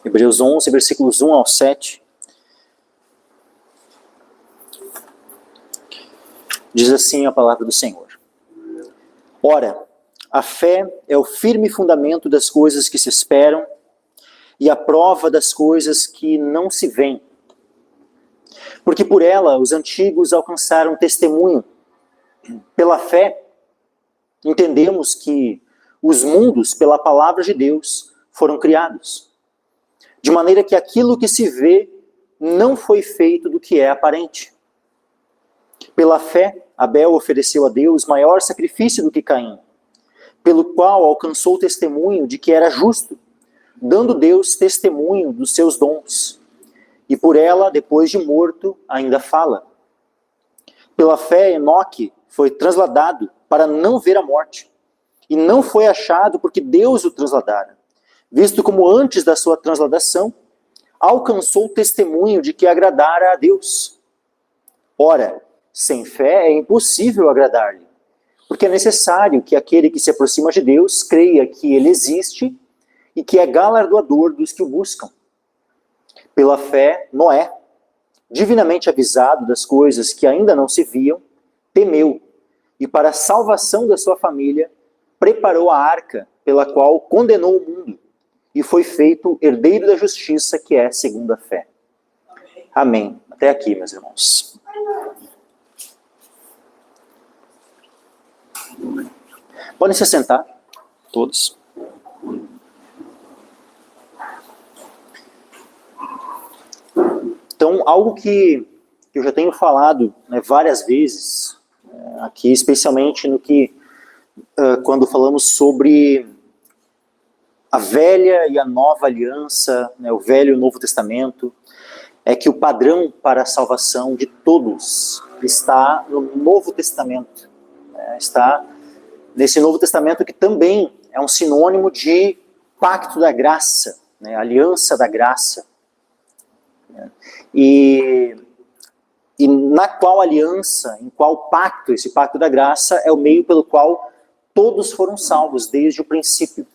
Hebreus 11, versículos 1 ao 7. Diz assim a palavra do Senhor. Ora, a fé é o firme fundamento das coisas que se esperam e a prova das coisas que não se veem. Porque por ela os antigos alcançaram testemunho. Pela fé, entendemos que os mundos, pela palavra de Deus, foram criados. De maneira que aquilo que se vê não foi feito do que é aparente. Pela fé, Abel ofereceu a Deus maior sacrifício do que Caim, pelo qual alcançou o testemunho de que era justo, dando Deus testemunho dos seus dons. E por ela, depois de morto, ainda fala. Pela fé, Enoque foi transladado para não ver a morte, e não foi achado porque Deus o transladara, visto como antes da sua transladação, alcançou o testemunho de que agradara a Deus. Ora, sem fé é impossível agradar-lhe, porque é necessário que aquele que se aproxima de Deus creia que ele existe e que é galardoador dos que o buscam. Pela fé, Noé, divinamente avisado das coisas que ainda não se viam, temeu, e para a salvação da sua família, preparou a arca pela qual condenou o mundo, e foi feito herdeiro da justiça, que é segundo a fé. Amém. Até aqui, meus irmãos. Podem se sentar, todos. Então, algo que eu já tenho falado, né, várias vezes, aqui especialmente no que, quando falamos sobre a velha e a nova aliança, né, o Velho e o Novo Testamento, é que o padrão para a salvação de todos está no Novo Testamento. Né, está nesse Novo Testamento que também é um sinônimo de pacto da graça, né, aliança da graça. E na qual aliança, em qual pacto, esse pacto da graça é o meio pelo qual todos foram salvos desde o princípio.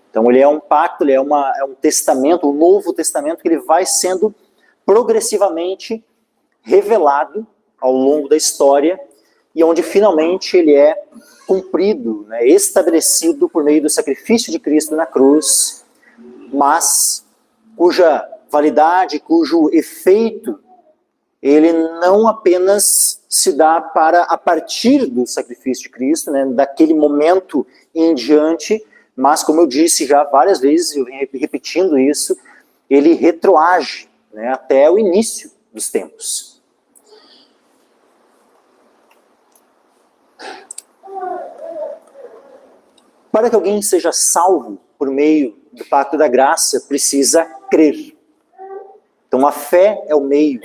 Então ele é um pacto, ele é um testamento, um novo testamento que ele vai sendo progressivamente revelado ao longo da história e onde finalmente ele é cumprido, né, estabelecido por meio do sacrifício de Cristo na cruz, mas cuja validade, cujo efeito, ele não apenas se dá a partir do sacrifício de Cristo, né, daquele momento em diante, mas como eu disse já várias vezes, eu venho repetindo isso, ele retroage, né, até o início dos tempos. Para que alguém seja salvo por meio do pacto da graça, precisa crer. Então a fé é o meio,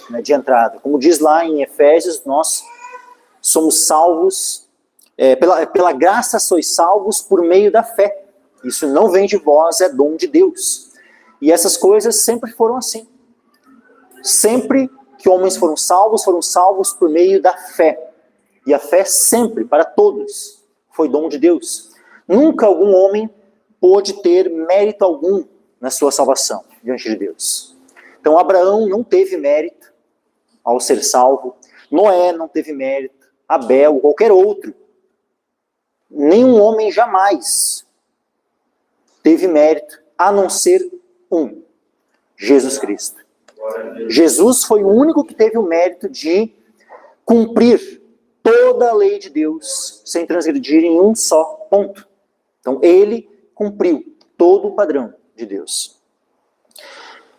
né, de entrada. Como diz lá em Efésios, nós somos salvos, pela graça sois salvos por meio da fé. Isso não vem de vós, é dom de Deus. E essas coisas sempre foram assim. Sempre que homens foram salvos por meio da fé. E a fé sempre, para todos, foi dom de Deus. Nunca algum homem pôde ter mérito algum na sua salvação diante de Deus. Então Abraão não teve mérito ao ser salvo, Noé não teve mérito, Abel, qualquer outro. Nenhum homem jamais teve mérito, a não ser um, Jesus Cristo. Jesus foi o único que teve o mérito de cumprir toda a lei de Deus sem transgredir em um só ponto. Então ele cumpriu todo o padrão de Deus.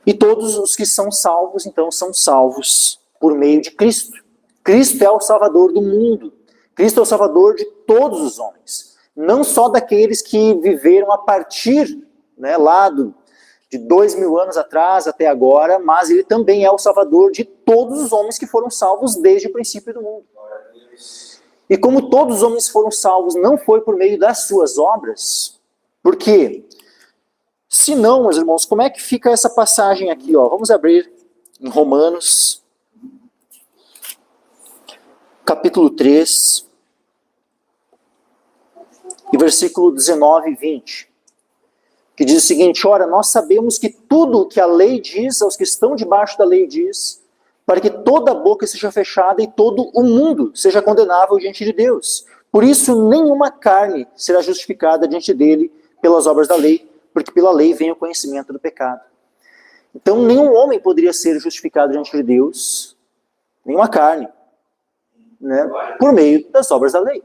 E todos os que são salvos, então, são salvos por meio de Cristo. Cristo é o Salvador do mundo. Cristo é o Salvador de todos os homens. Não só daqueles que viveram a partir, né, lá de 2000 anos atrás até agora, mas ele também é o Salvador de todos os homens que foram salvos desde o princípio do mundo. E como todos os homens foram salvos, não foi por meio das suas obras, porque se não, meus irmãos, como é que fica essa passagem aqui? Ó? Vamos abrir em Romanos, capítulo 3, e versículo 19 e 20. que diz o seguinte: ora, nós sabemos que tudo o que a lei diz, aos que estão debaixo da lei diz, para que toda a boca seja fechada e todo o mundo seja condenável diante de Deus. Por isso, nenhuma carne será justificada diante dele pelas obras da lei, porque pela lei vem o conhecimento do pecado. Então, nenhum homem poderia ser justificado diante de Deus, nenhuma carne, né, por meio das obras da lei.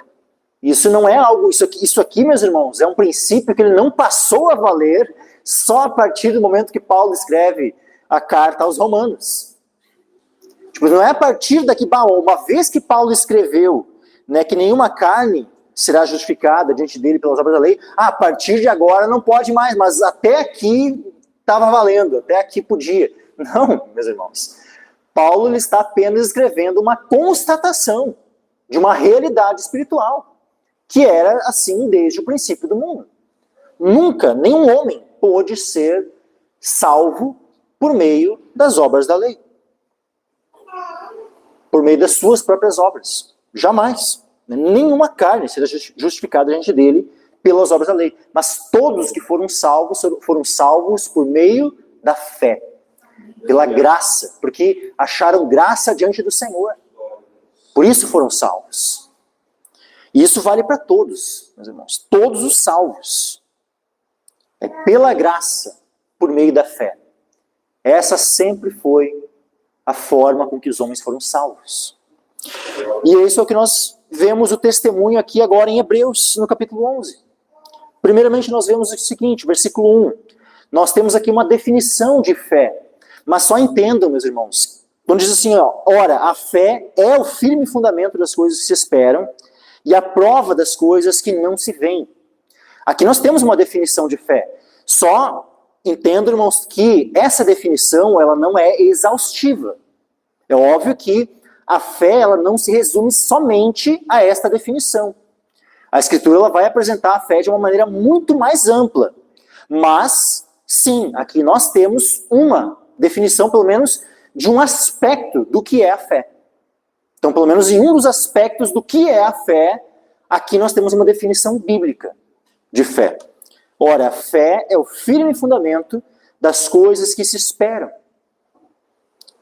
Isso não é algo, isso aqui, meus irmãos, é um princípio que ele não passou a valer só a partir do momento que Paulo escreve a carta aos Romanos. Tipo, não é a partir daqui, uma vez que Paulo escreveu, né, que nenhuma carne será justificada diante dele pelas obras da lei, a partir de agora não pode mais, mas até aqui estava valendo, até aqui podia. Não, meus irmãos. Paulo ele está apenas escrevendo uma constatação de uma realidade espiritual, que era assim desde o princípio do mundo. Nunca, nenhum homem pôde ser salvo por meio das obras da lei. Por meio das suas próprias obras. Jamais. Nenhuma carne será justificada diante dele pelas obras da lei. Mas todos que foram salvos por meio da fé. Pela graça. Porque acharam graça diante do Senhor. Por isso foram salvos. E isso vale para todos, meus irmãos. Todos os salvos. É pela graça, por meio da fé. Essa sempre foi a forma com que os homens foram salvos. E isso é o que nós vemos o testemunho aqui agora em Hebreus, no capítulo 11. Primeiramente nós vemos o seguinte, versículo 1. Nós temos aqui uma definição de fé. Mas só entendam, meus irmãos, quando diz assim, ó, ora, a fé é o firme fundamento das coisas que se esperam e a prova das coisas que não se veem. Aqui nós temos uma definição de fé. Só entendo, irmãos, que essa definição ela não é exaustiva. É óbvio que a fé ela não se resume somente a esta definição. A Escritura ela vai apresentar a fé de uma maneira muito mais ampla. Mas, sim, aqui nós temos uma definição, pelo menos, de um aspecto do que é a fé. Então, pelo menos em um dos aspectos do que é a fé, aqui nós temos uma definição bíblica de fé. Ora, a fé é o firme fundamento das coisas que se esperam.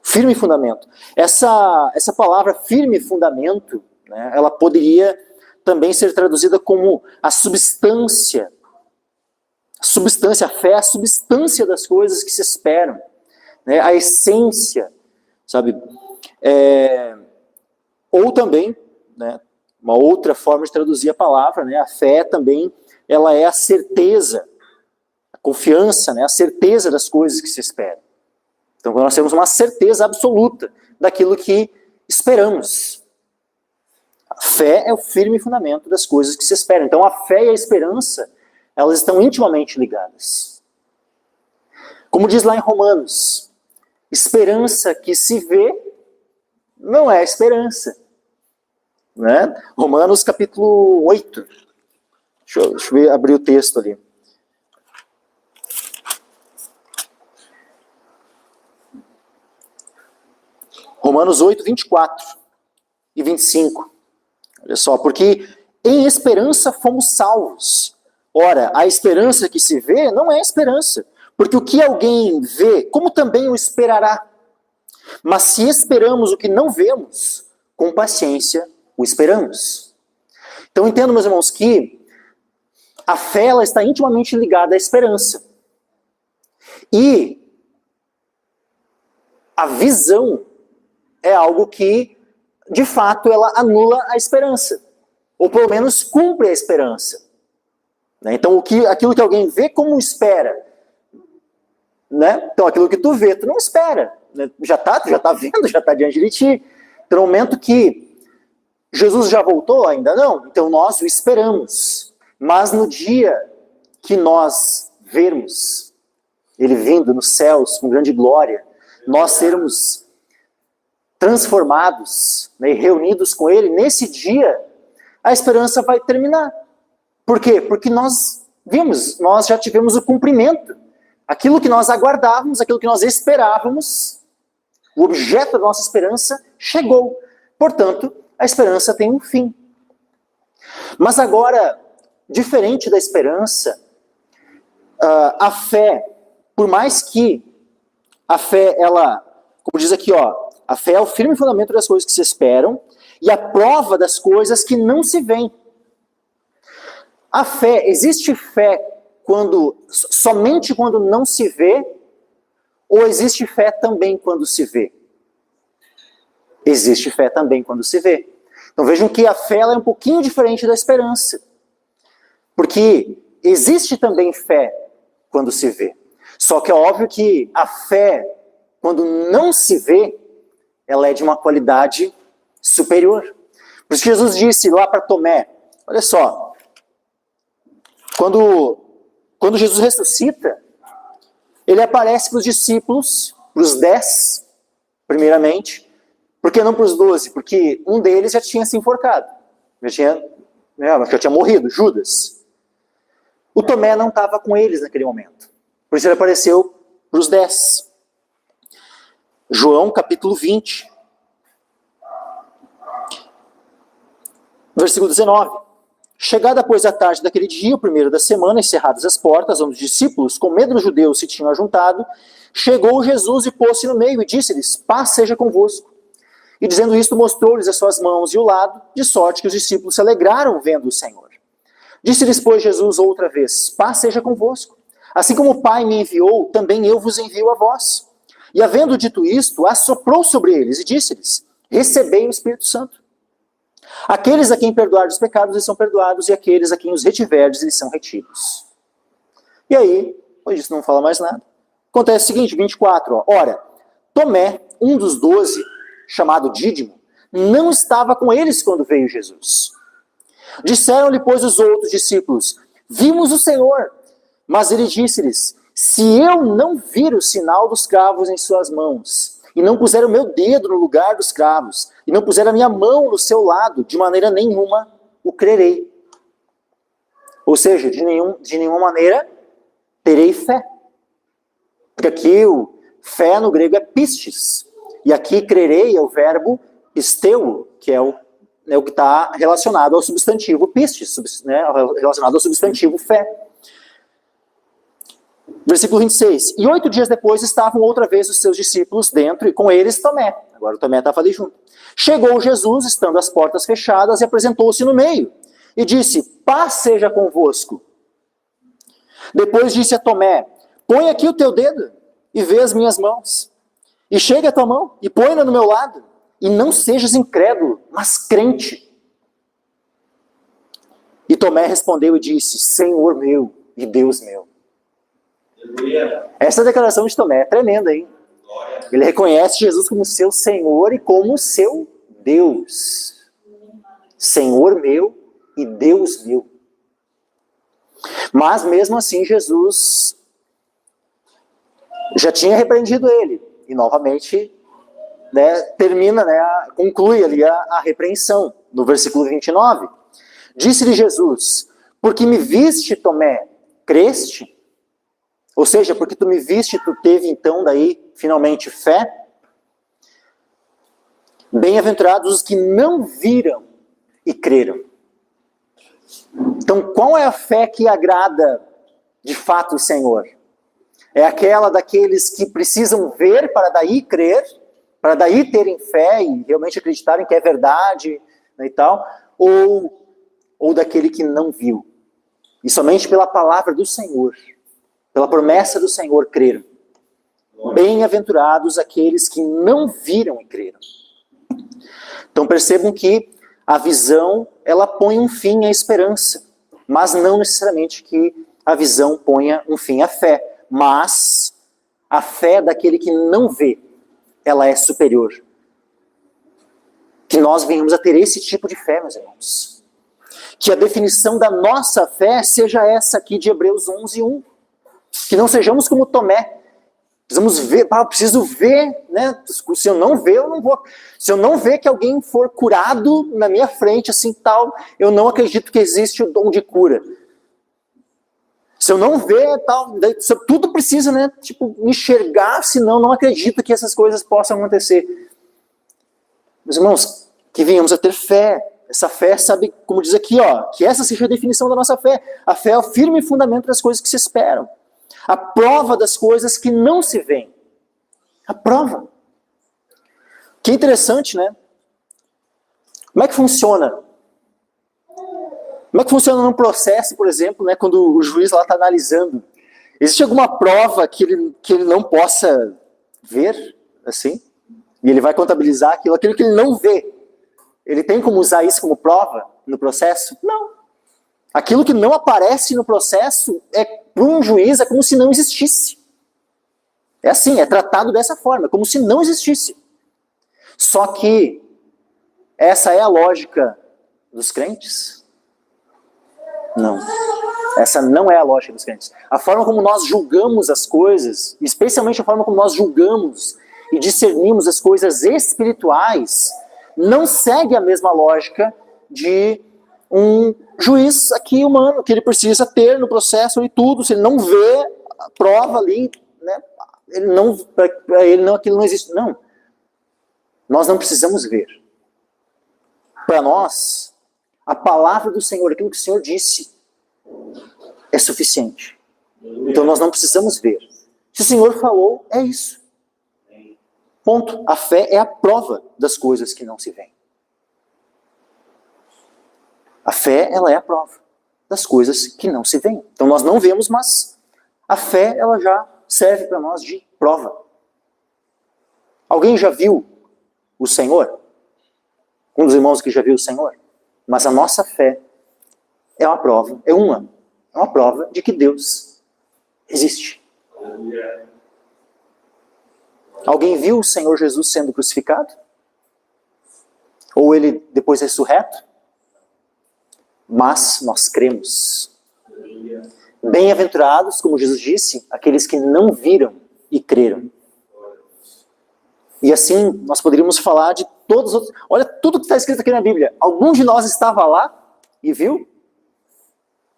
Firme fundamento. Essa palavra firme fundamento, né, ela poderia também ser traduzida como a substância. A fé é a substância das coisas que se esperam. Né, a essência, sabe? Ou também, né, uma outra forma de traduzir a palavra, né, a fé também, ela é a certeza, a confiança, né, a certeza das coisas que se esperam. Então nós temos uma certeza absoluta daquilo que esperamos. A fé é o firme fundamento das coisas que se esperam. Então a fé e a esperança, elas estão intimamente ligadas. Como diz lá em Romanos, esperança que se vê não é esperança. Né? Romanos capítulo 8. Deixa eu abrir o texto ali. Romanos 8, 24 e 25. Olha só, porque em esperança fomos salvos. Ora, a esperança que se vê não é esperança, porque o que alguém vê, como também o esperará? Mas se esperamos o que não vemos, com paciência o esperamos. Então entendo, meus irmãos, que a fé ela está intimamente ligada à esperança. E a visão é algo que, de fato, ela anula a esperança. Ou pelo menos cumpre a esperança. Né? Então aquilo que alguém vê como espera. Né? Então aquilo que tu vê, tu não espera. Né? Tu já está vendo, já está diante de ti. Então, no momento que Jesus já voltou, ainda não, então nós o esperamos. Mas no dia que nós vermos ele vindo nos céus com grande glória, nós sermos transformados, né, reunidos com ele, nesse dia a esperança vai terminar. Por quê? Porque nós já tivemos o cumprimento. Aquilo que nós aguardávamos, aquilo que nós esperávamos, o objeto da nossa esperança chegou. Portanto, a esperança tem um fim. Mas agora, diferente da esperança, a fé, por mais que a fé, ela, como diz aqui, ó, a fé é o firme fundamento das coisas que se esperam e a prova das coisas que não se veem. A fé, existe fé somente quando não se vê, ou existe fé também quando se vê? Existe fé também quando se vê. Então vejam que a fé ela é um pouquinho diferente da esperança. Porque existe também fé quando se vê. Só que é óbvio que a fé, quando não se vê, ela é de uma qualidade superior. Por isso que Jesus disse lá para Tomé, olha só, quando Jesus ressuscita, ele aparece para os discípulos, para os 10, primeiramente. Por que não para os 12? Porque um deles já tinha se enforcado. Já tinha morrido, Judas. O Tomé não estava com eles naquele momento. Por isso ele apareceu para os 10. João capítulo 20. Versículo 19. Chegada, pois, a tarde daquele dia, o primeiro da semana, encerradas as portas, onde os discípulos, com medo dos judeus, se tinham ajuntado, chegou Jesus e pôs-se no meio e disse-lhes, paz seja convosco. E dizendo isto, mostrou-lhes as suas mãos e o lado, de sorte que os discípulos se alegraram vendo o Senhor. Disse-lhes, pois, Jesus outra vez, paz seja convosco. Assim como o Pai me enviou, também eu vos envio a vós. E havendo dito isto, assoprou sobre eles e disse-lhes, recebei o Espírito Santo. Aqueles a quem perdoar os pecados, eles são perdoados, e aqueles a quem os retiverdes, eles são retidos. E aí, depois disso não fala mais nada. Acontece o seguinte, 24, ó. Ora, Tomé, um dos 12, chamado Dídimo, não estava com eles quando veio Jesus. Disseram-lhe, pois, os outros discípulos, vimos o Senhor. Mas ele disse-lhes, se eu não vir o sinal dos cravos em suas mãos, e não puser o meu dedo no lugar dos cravos, e não puser a minha mão no seu lado, de maneira nenhuma o crerei. Ou seja, de nenhuma maneira terei fé. Porque aqui o fé no grego é pistis. E aqui crerei é o verbo pisteu, que é o que está relacionado ao substantivo pistis, relacionado ao substantivo fé. Versículo 26. E 8 dias depois estavam outra vez os seus discípulos dentro, e com eles Tomé. Agora o Tomé estava ali junto. Chegou Jesus, estando as portas fechadas, e apresentou-se no meio. E disse, paz seja convosco. Depois disse a Tomé, põe aqui o teu dedo, e vê as minhas mãos. E chega a tua mão, e põe-na no meu lado. E não sejas incrédulo, mas crente. E Tomé respondeu e disse, Senhor meu e Deus meu. Essa declaração de Tomé é tremenda, hein? Ele reconhece Jesus como seu Senhor e como seu Deus. Senhor meu e Deus meu. Mas mesmo assim Jesus já tinha repreendido ele. E novamente conclui ali a repreensão, no versículo 29. Disse-lhe Jesus, porque me viste, Tomé, creste? Ou seja, porque tu me viste, tu teve então daí finalmente fé? Bem-aventurados os que não viram e creram. Então, qual é a fé que agrada de fato o Senhor? É aquela daqueles que precisam ver para daí crer, para daí terem fé e realmente acreditarem que é verdade, né, e tal, ou daquele que não viu. E somente pela palavra do Senhor, pela promessa do Senhor creram. Bem-aventurados aqueles que não viram e creram. Então percebam que a visão, ela põe um fim à esperança, mas não necessariamente que a visão ponha um fim à fé. Mas a fé daquele que não vê, ela é superior. Que nós venhamos a ter esse tipo de fé, meus irmãos. Que a definição da nossa fé seja essa aqui de Hebreus 11:1. Que não sejamos como Tomé. Precisamos ver, eu preciso ver, né? Se eu não ver, eu não vou. Se eu não ver que alguém for curado na minha frente, assim tal, eu não acredito que existe o dom de cura. Se eu não ver, tal, tudo precisa, né? Tipo, enxergar, senão não acredito que essas coisas possam acontecer. Meus irmãos, que venhamos a ter fé. Essa fé, sabe, como diz aqui, ó, que essa seja a definição da nossa fé. A fé é o firme fundamento das coisas que se esperam. A prova das coisas que não se veem. A prova. Que interessante, né? Como é que funciona? Como é que funciona num processo, por exemplo, né, quando o juiz lá está analisando? Existe alguma prova que ele não possa ver, assim? E ele vai contabilizar aquilo que ele não vê. Ele tem como usar isso como prova no processo? Não. Aquilo que não aparece no processo, para um juiz, é como se não existisse. É assim, é tratado dessa forma, como se não existisse. Só que essa é a lógica dos crentes? Não. Essa não é a lógica dos crentes. A forma como nós julgamos as coisas, especialmente a forma como nós julgamos e discernimos as coisas espirituais, não segue a mesma lógica de um juiz aqui humano, que ele precisa ter no processo e tudo. Se ele não vê a prova ali, né, para ele não, aquilo não existe. Não. Nós não precisamos ver. Para nós, a palavra do Senhor, aquilo que o Senhor disse, é suficiente. Então nós não precisamos ver. Se o Senhor falou, é isso. Ponto. A fé é a prova das coisas que não se veem. A fé, ela é a prova das coisas que não se veem. Então nós não vemos, mas a fé, ela já serve para nós de prova. Alguém já viu o Senhor? Um dos irmãos que já viu o Senhor? Mas a nossa fé é uma prova, é uma prova de que Deus existe. Alguém viu o Senhor Jesus sendo crucificado? Ou ele depois ressurreto? Mas nós cremos. Bem-aventurados, como Jesus disse, aqueles que não viram e creram. E assim, nós poderíamos falar de todos os outros. Olha tudo que está escrito aqui na Bíblia. Algum de nós estava lá e viu?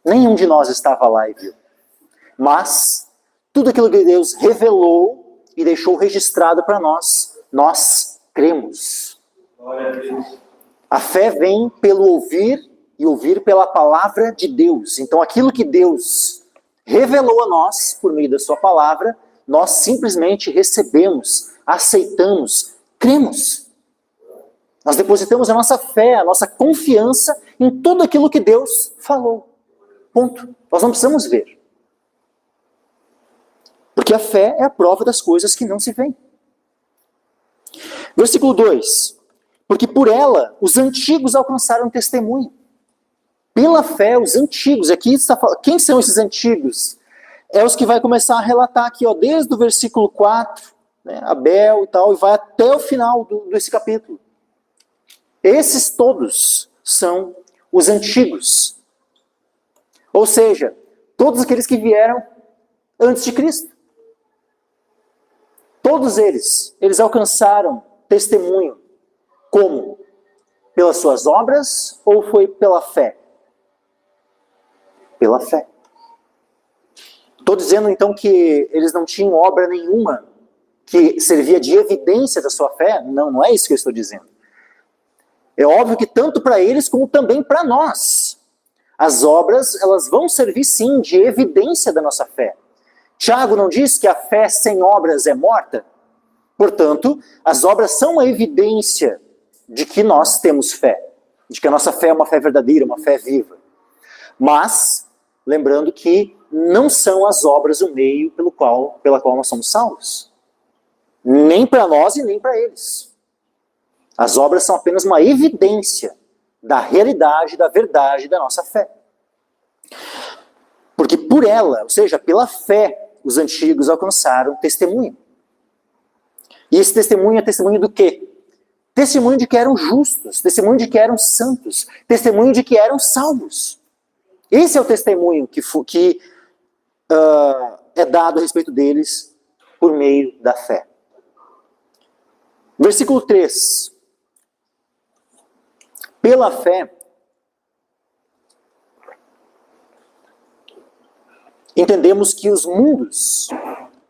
Nenhum de nós estava lá e viu. Mas, tudo aquilo que Deus revelou e deixou registrado para nós, nós cremos. A fé vem pelo ouvir e ouvir pela palavra de Deus. Então, aquilo que Deus revelou a nós, por meio da sua palavra, nós simplesmente recebemos, aceitamos, cremos. Nós depositamos a nossa fé, a nossa confiança em tudo aquilo que Deus falou. Ponto. Nós não precisamos ver. Porque a fé é a prova das coisas que não se veem. Versículo 2. Porque por ela os antigos alcançaram testemunho. Pela fé, os antigos. Aqui está falando, quem são esses antigos? É os que vai começar a relatar aqui, ó, desde o versículo 4, né, Abel e tal, e vai até o final desse capítulo. Esses todos são os antigos. Ou seja, todos aqueles que vieram antes de Cristo. Todos eles alcançaram testemunho. Como? Pelas suas obras ou foi pela fé? Pela fé. Estou dizendo então que eles não tinham obra nenhuma que servia de evidência da sua fé? Não, não é isso que eu estou dizendo. É óbvio que tanto para eles como também para nós. As obras, elas vão servir sim de evidência da nossa fé. Tiago não diz que a fé sem obras é morta? Portanto, as obras são a evidência de que nós temos fé. De que a nossa fé é uma fé verdadeira, uma fé viva. Mas, lembrando que não são as obras o meio pela qual nós somos salvos. Nem para nós e nem para eles. As obras são apenas uma evidência da realidade, da verdade da nossa fé. Porque por ela, ou seja, pela fé, os antigos alcançaram testemunho. E esse testemunho é testemunho do quê? Testemunho de que eram justos, testemunho de que eram santos, testemunho de que eram salvos. Esse é o testemunho que é dado a respeito deles por meio da fé. Versículo 3. Pela fé, entendemos que os mundos,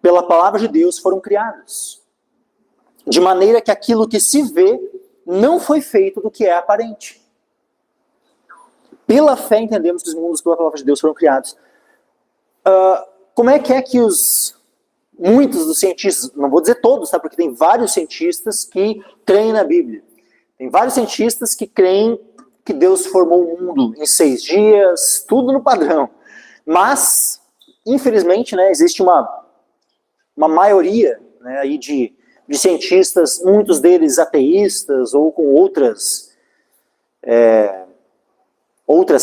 pela palavra de Deus, foram criados. De maneira que aquilo que se vê não foi feito do que é aparente. Pela fé entendemos que os mundos, pela palavra de Deus, foram criados. como é que muitos dos cientistas, não vou dizer todos, tá? Porque tem vários cientistas que creem na Bíblia. Tem vários cientistas que creem que Deus formou o mundo em 6 dias, tudo no padrão. Mas, infelizmente, né, existe uma maioria, né, aí de cientistas, muitos deles ateístas ou com outras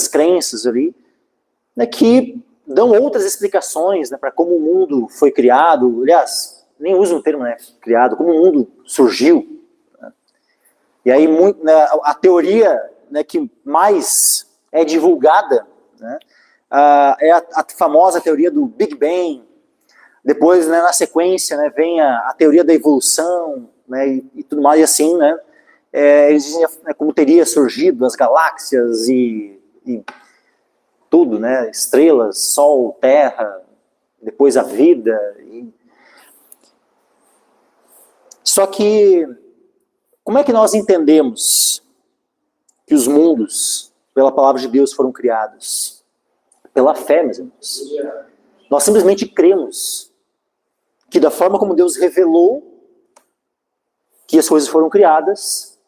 crenças ali, né, que dão outras explicações, né, para como o mundo foi criado. Aliás, nem uso o termo, né, criado, como o mundo surgiu. Né? E aí né, a teoria, né, que mais é divulgada, né, é a famosa teoria do Big Bang. Depois, né, na sequência, né, vem a teoria da evolução, né, e tudo mais, e assim, né, eles dizem, né, como teria surgido as galáxias e tudo, né, estrelas, Sol, Terra, depois a vida. Só que, como é que nós entendemos que os mundos, pela palavra de Deus, foram criados? Pela fé, meus irmãos. Nós simplesmente cremos que da forma como Deus revelou que as coisas foram criadas,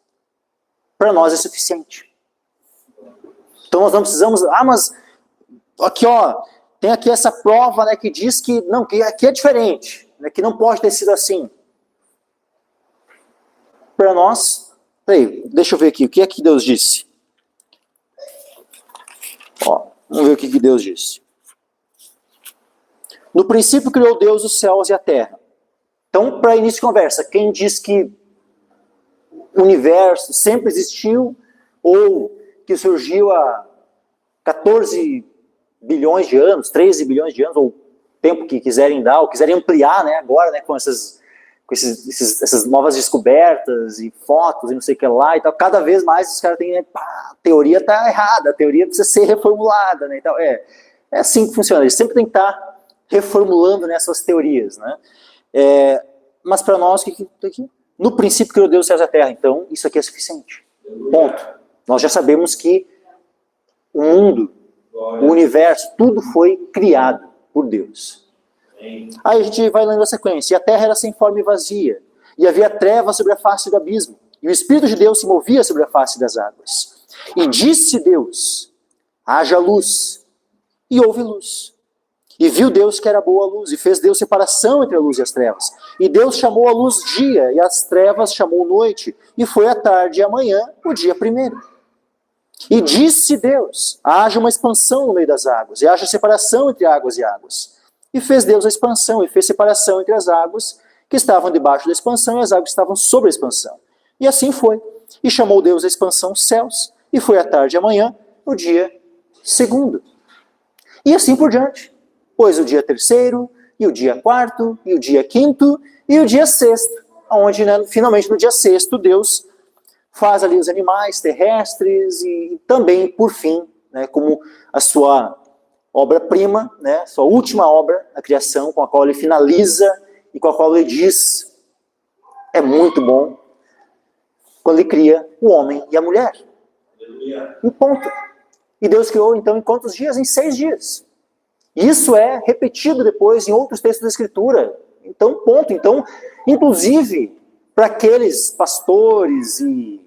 para nós é suficiente. Então nós não precisamos, mas aqui ó, tem aqui essa prova, né, que diz que não, que aqui é diferente, né, que não pode ter sido assim. Para nós, peraí, deixa eu ver aqui, o que é que Deus disse? Ó, vamos ver o que Deus disse. No princípio criou Deus os céus e a terra. Então, para início de conversa, quem diz que o universo sempre existiu, ou que surgiu há 14 bilhões de anos, 13 bilhões de anos, ou tempo que quiserem dar, ou quiserem ampliar, né, agora, né, com essas novas descobertas e fotos e não sei o que lá e tal, cada vez mais os caras têm, né, a teoria está errada, a teoria precisa ser reformulada, né, e tal. É assim que funciona, eles sempre têm que estar reformulando nessas teorias, né? Mas para nós, o que aqui? No princípio criou Deus os céus e a terra, então isso aqui é suficiente. Ponto. Nós já sabemos que o mundo, o universo, tudo foi criado por Deus. Aí a gente vai lendo a sequência. E a terra era sem forma e vazia, e havia trevas sobre a face do abismo, e o Espírito de Deus se movia sobre a face das águas. E disse Deus: haja luz, e houve luz. E viu Deus que era boa a luz, e fez Deus separação entre a luz e as trevas. E Deus chamou a luz dia, e as trevas chamou noite, e foi a tarde e a manhã, o dia primeiro. E disse Deus: haja uma expansão no meio das águas, e haja separação entre águas e águas. E fez Deus a expansão, e fez separação entre as águas que estavam debaixo da expansão e as águas que estavam sobre a expansão. E assim foi. E chamou Deus a expansão céus, e foi a tarde e a manhã, o dia segundo. E assim por diante. Pois o dia terceiro, e o dia quarto, e o dia quinto, e o dia sexto, onde, né, finalmente no dia sexto Deus faz ali os animais terrestres e também, por fim, né, como a sua obra-prima, né, sua última obra, a criação, com a qual ele finaliza e com a qual ele diz: é muito bom, quando ele cria o homem e a mulher. Um ponto. E Deus criou então em quantos dias? Em 6 dias. Isso é repetido depois em outros textos da Escritura. Então, ponto. Então, inclusive, para aqueles pastores e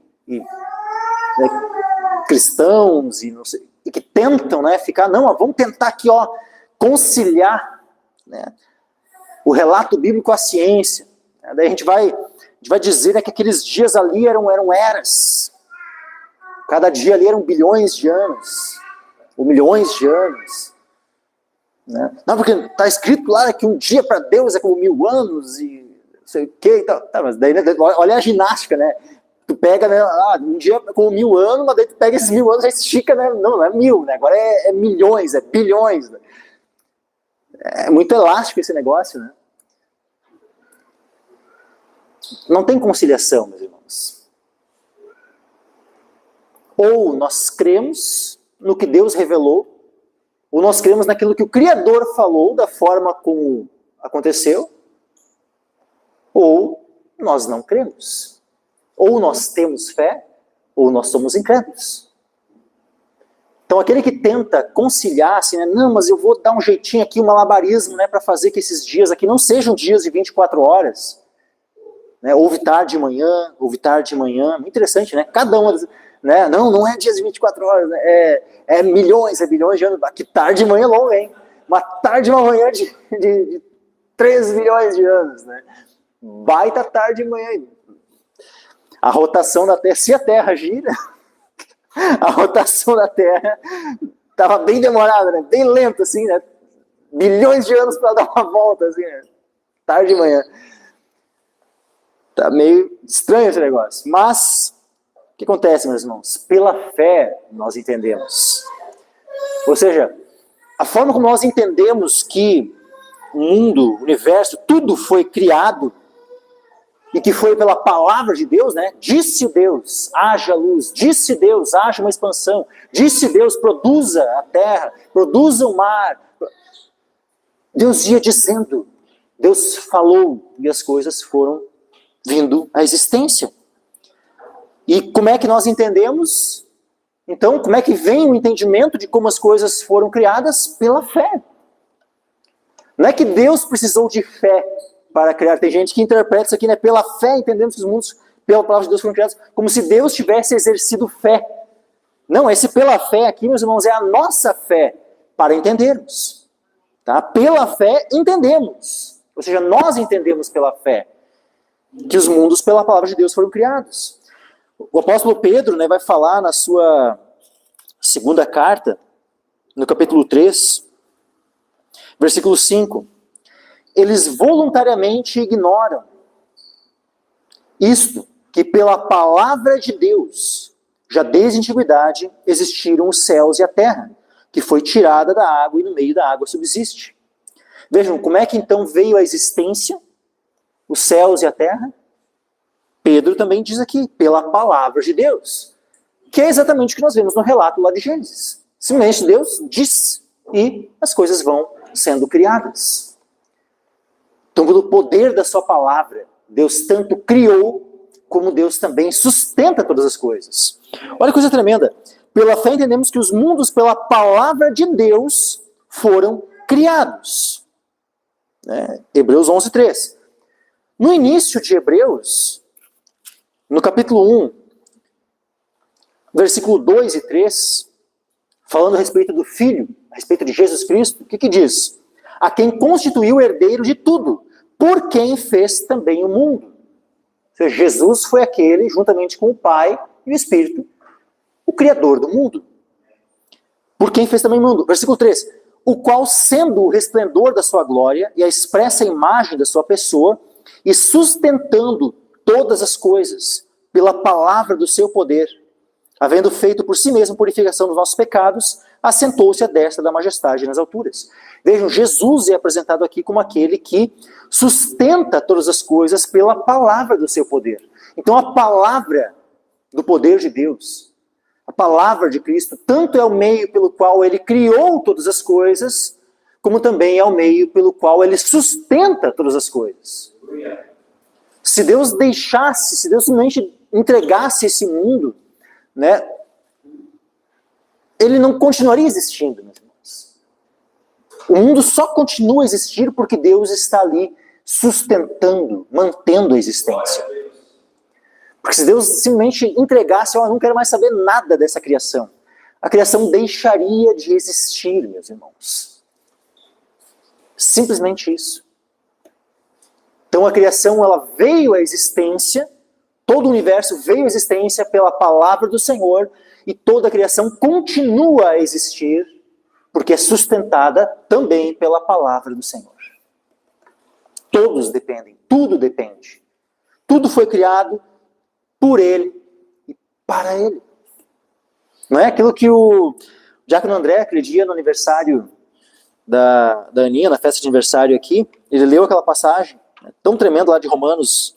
cristãos e, não sei, e que tentam, né, ficar, não, vamos tentar aqui, ó, conciliar, né, o relato bíblico com a ciência. Daí a gente vai dizer, né, que aqueles dias ali eram eras. Cada dia ali eram bilhões de anos, ou milhões de anos. Né? Não, porque está escrito lá que um dia para Deus é como 1000 anos e não sei o que e tal. Tá, mas daí, né, olha a ginástica, né? Tu pega, né, um dia é como 1000 anos, mas daí tu pega esses 1000 anos e já estica, né? Não é 1000, né? Agora é milhões, é bilhões. Né? É muito elástico esse negócio, né? Não tem conciliação, meus irmãos. Ou nós cremos no que Deus revelou, ou nós cremos naquilo que o Criador falou, da forma como aconteceu, ou nós não cremos. Ou nós temos fé, ou nós somos incrédulos. Então aquele que tenta conciliar, assim, né, não, mas eu vou dar um jeitinho aqui, um malabarismo, né, para fazer que esses dias aqui não sejam dias de 24 horas, né, ouve tarde de manhã, muito interessante, né, cada uma, né, não é dias de 24 horas, né, é bilhões de anos, que tarde de manhã é longa, hein, uma tarde de uma manhã de 3 milhões de anos, né, baita tarde de manhã, a rotação da Terra, se a Terra gira, a rotação da Terra estava bem demorada, né? Bem lenta, assim, né? Bilhões de anos para dar uma volta, assim, né? Tarde de manhã. Tá meio estranho esse negócio. Mas, o que acontece, meus irmãos? Pela fé, nós entendemos. Ou seja, a forma como nós entendemos que o mundo, o universo, tudo foi criado, e que foi pela palavra de Deus, né? Disse Deus, haja luz. Disse Deus, haja uma expansão. Disse Deus, produza a terra, produza o mar. Deus ia dizendo, Deus falou e as coisas foram vindo à existência. E como é que nós entendemos? Então, como é que vem o entendimento de como as coisas foram criadas? Pela fé. Não é que Deus precisou de fé para criar. Tem gente que interpreta isso aqui, né? Pela fé entendemos que os mundos, pela palavra de Deus, foram criados, como se Deus tivesse exercido fé. Não, esse pela fé aqui, meus irmãos, é a nossa fé para entendermos. Tá? Pela fé entendemos. Ou seja, nós entendemos pela fé que os mundos, pela palavra de Deus, foram criados. O apóstolo Pedro, né, vai falar na sua segunda carta, no capítulo 3, versículo 5. Eles voluntariamente ignoram isto, que pela palavra de Deus, já desde a antiguidade, existiram os céus e a terra, que foi tirada da água e no meio da água subsiste. Vejam, como é que então veio a existência, os céus e a terra? Pedro também diz aqui, pela palavra de Deus, que é exatamente o que nós vemos no relato lá de Gênesis. Simplesmente Deus diz e as coisas vão sendo criadas. Então, pelo poder da sua palavra, Deus tanto criou, como Deus também sustenta todas as coisas. Olha que coisa tremenda. Pela fé entendemos que os mundos, pela palavra de Deus, foram criados. Hebreus 11:3. No início de Hebreus, no capítulo 1, versículo 2 e 3, falando a respeito do Filho, a respeito de Jesus Cristo, o que diz? A quem constituiu o herdeiro de tudo, por quem fez também o mundo. Ou seja, Jesus foi aquele, juntamente com o Pai e o Espírito, o Criador do mundo. Por quem fez também o mundo. Versículo 3. O qual, sendo o resplendor da sua glória e a expressa imagem da sua pessoa, e sustentando todas as coisas pela palavra do seu poder, havendo feito por si mesmo purificação dos nossos pecados, assentou-se à destra da majestade nas alturas. Vejam, Jesus é apresentado aqui como aquele que sustenta todas as coisas pela palavra do seu poder. Então a palavra do poder de Deus, a palavra de Cristo, tanto é o meio pelo qual ele criou todas as coisas, como também é o meio pelo qual ele sustenta todas as coisas. Se Deus deixasse, se Deus simplesmente entregasse esse mundo, né, ele não continuaria existindo, meus irmãos. O mundo só continua a existir porque Deus está ali sustentando, mantendo a existência. Porque se Deus simplesmente entregasse, eu não quero mais saber nada dessa criação, a criação deixaria de existir, meus irmãos. Simplesmente isso. Então a criação, ela veio à existência, todo o universo veio à existência pela palavra do Senhor, e toda a criação continua a existir, porque é sustentada também pela palavra do Senhor. Todos dependem, tudo depende. Tudo foi criado por Ele e para Ele. Não é aquilo que o diácono André, aquele dia no aniversário da Aninha, na festa de aniversário aqui, ele leu aquela passagem tão tremenda lá de Romanos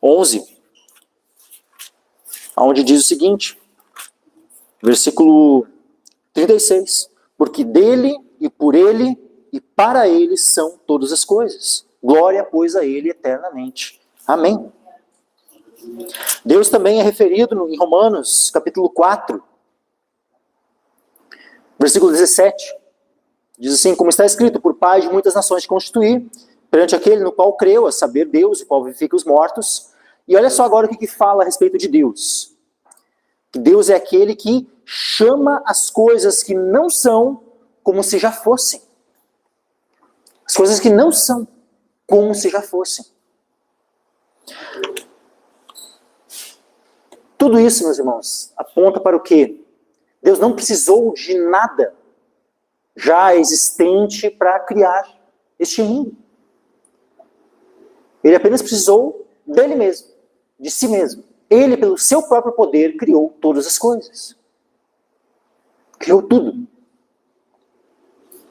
11, onde diz o seguinte, versículo 36, porque dele e por ele e para ele são todas as coisas. Glória, pois, a ele eternamente. Amém. Deus também é referido em Romanos, capítulo 4, Versículo 17. Diz assim, como está escrito, por pai de muitas nações te constituir, perante aquele no qual creu, a saber Deus, o qual vivifica os mortos. E olha só agora o que fala a respeito de Deus. Que Deus é aquele que chama as coisas que não são como se já fossem. As coisas que não são como se já fossem. Tudo isso, meus irmãos, aponta para o quê? Deus não precisou de nada já existente para criar este mundo. Ele apenas precisou dele mesmo, de si mesmo. Ele, pelo seu próprio poder, criou todas as coisas. Criou tudo.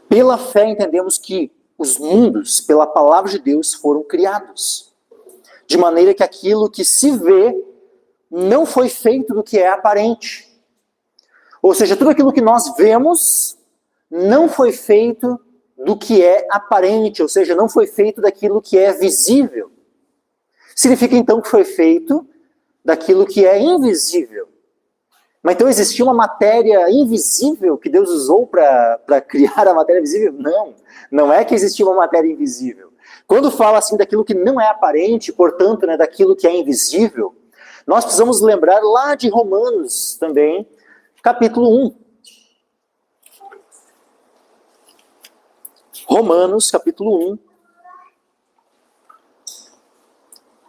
Pela fé entendemos que os mundos, pela palavra de Deus, foram criados. De maneira que aquilo que se vê não foi feito do que é aparente. Ou seja, tudo aquilo que nós vemos não foi feito do que é aparente, ou seja, não foi feito daquilo que é visível. Significa então que foi feito daquilo que é invisível. Mas então existia uma matéria invisível que Deus usou para criar a matéria visível? Não, não é que existia uma matéria invisível. Quando fala assim daquilo que não é aparente, portanto, né, daquilo que é invisível, nós precisamos lembrar lá de Romanos também, capítulo 1. Romanos, capítulo 1,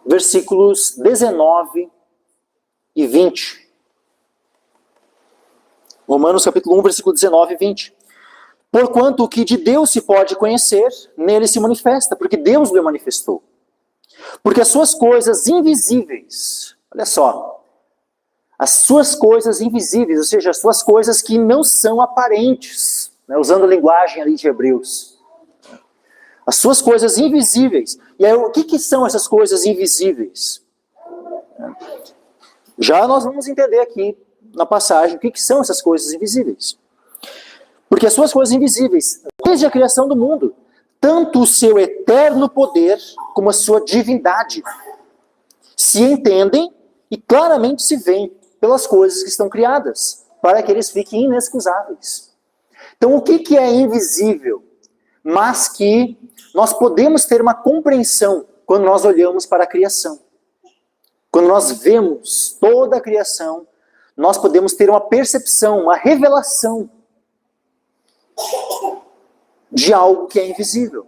versículos 19 e 20. Romanos, capítulo 1, versículo 19 e 20. Porquanto o que de Deus se pode conhecer, nele se manifesta, porque Deus lhe manifestou. Porque as suas coisas invisíveis, olha só, as suas coisas invisíveis, ou seja, as suas coisas que não são aparentes, né, usando a linguagem ali de Hebreus. As suas coisas invisíveis. E aí, o que são essas coisas invisíveis? Já nós vamos entender aqui na passagem o que são essas coisas invisíveis. Porque as suas coisas invisíveis, desde a criação do mundo, tanto o seu eterno poder como a sua divindade, se entendem e claramente se veem pelas coisas que estão criadas, para que eles fiquem inexcusáveis. Então, o que é invisível? Mas que nós podemos ter uma compreensão quando nós olhamos para a criação. Quando nós vemos toda a criação, nós podemos ter uma percepção, uma revelação de algo que é invisível.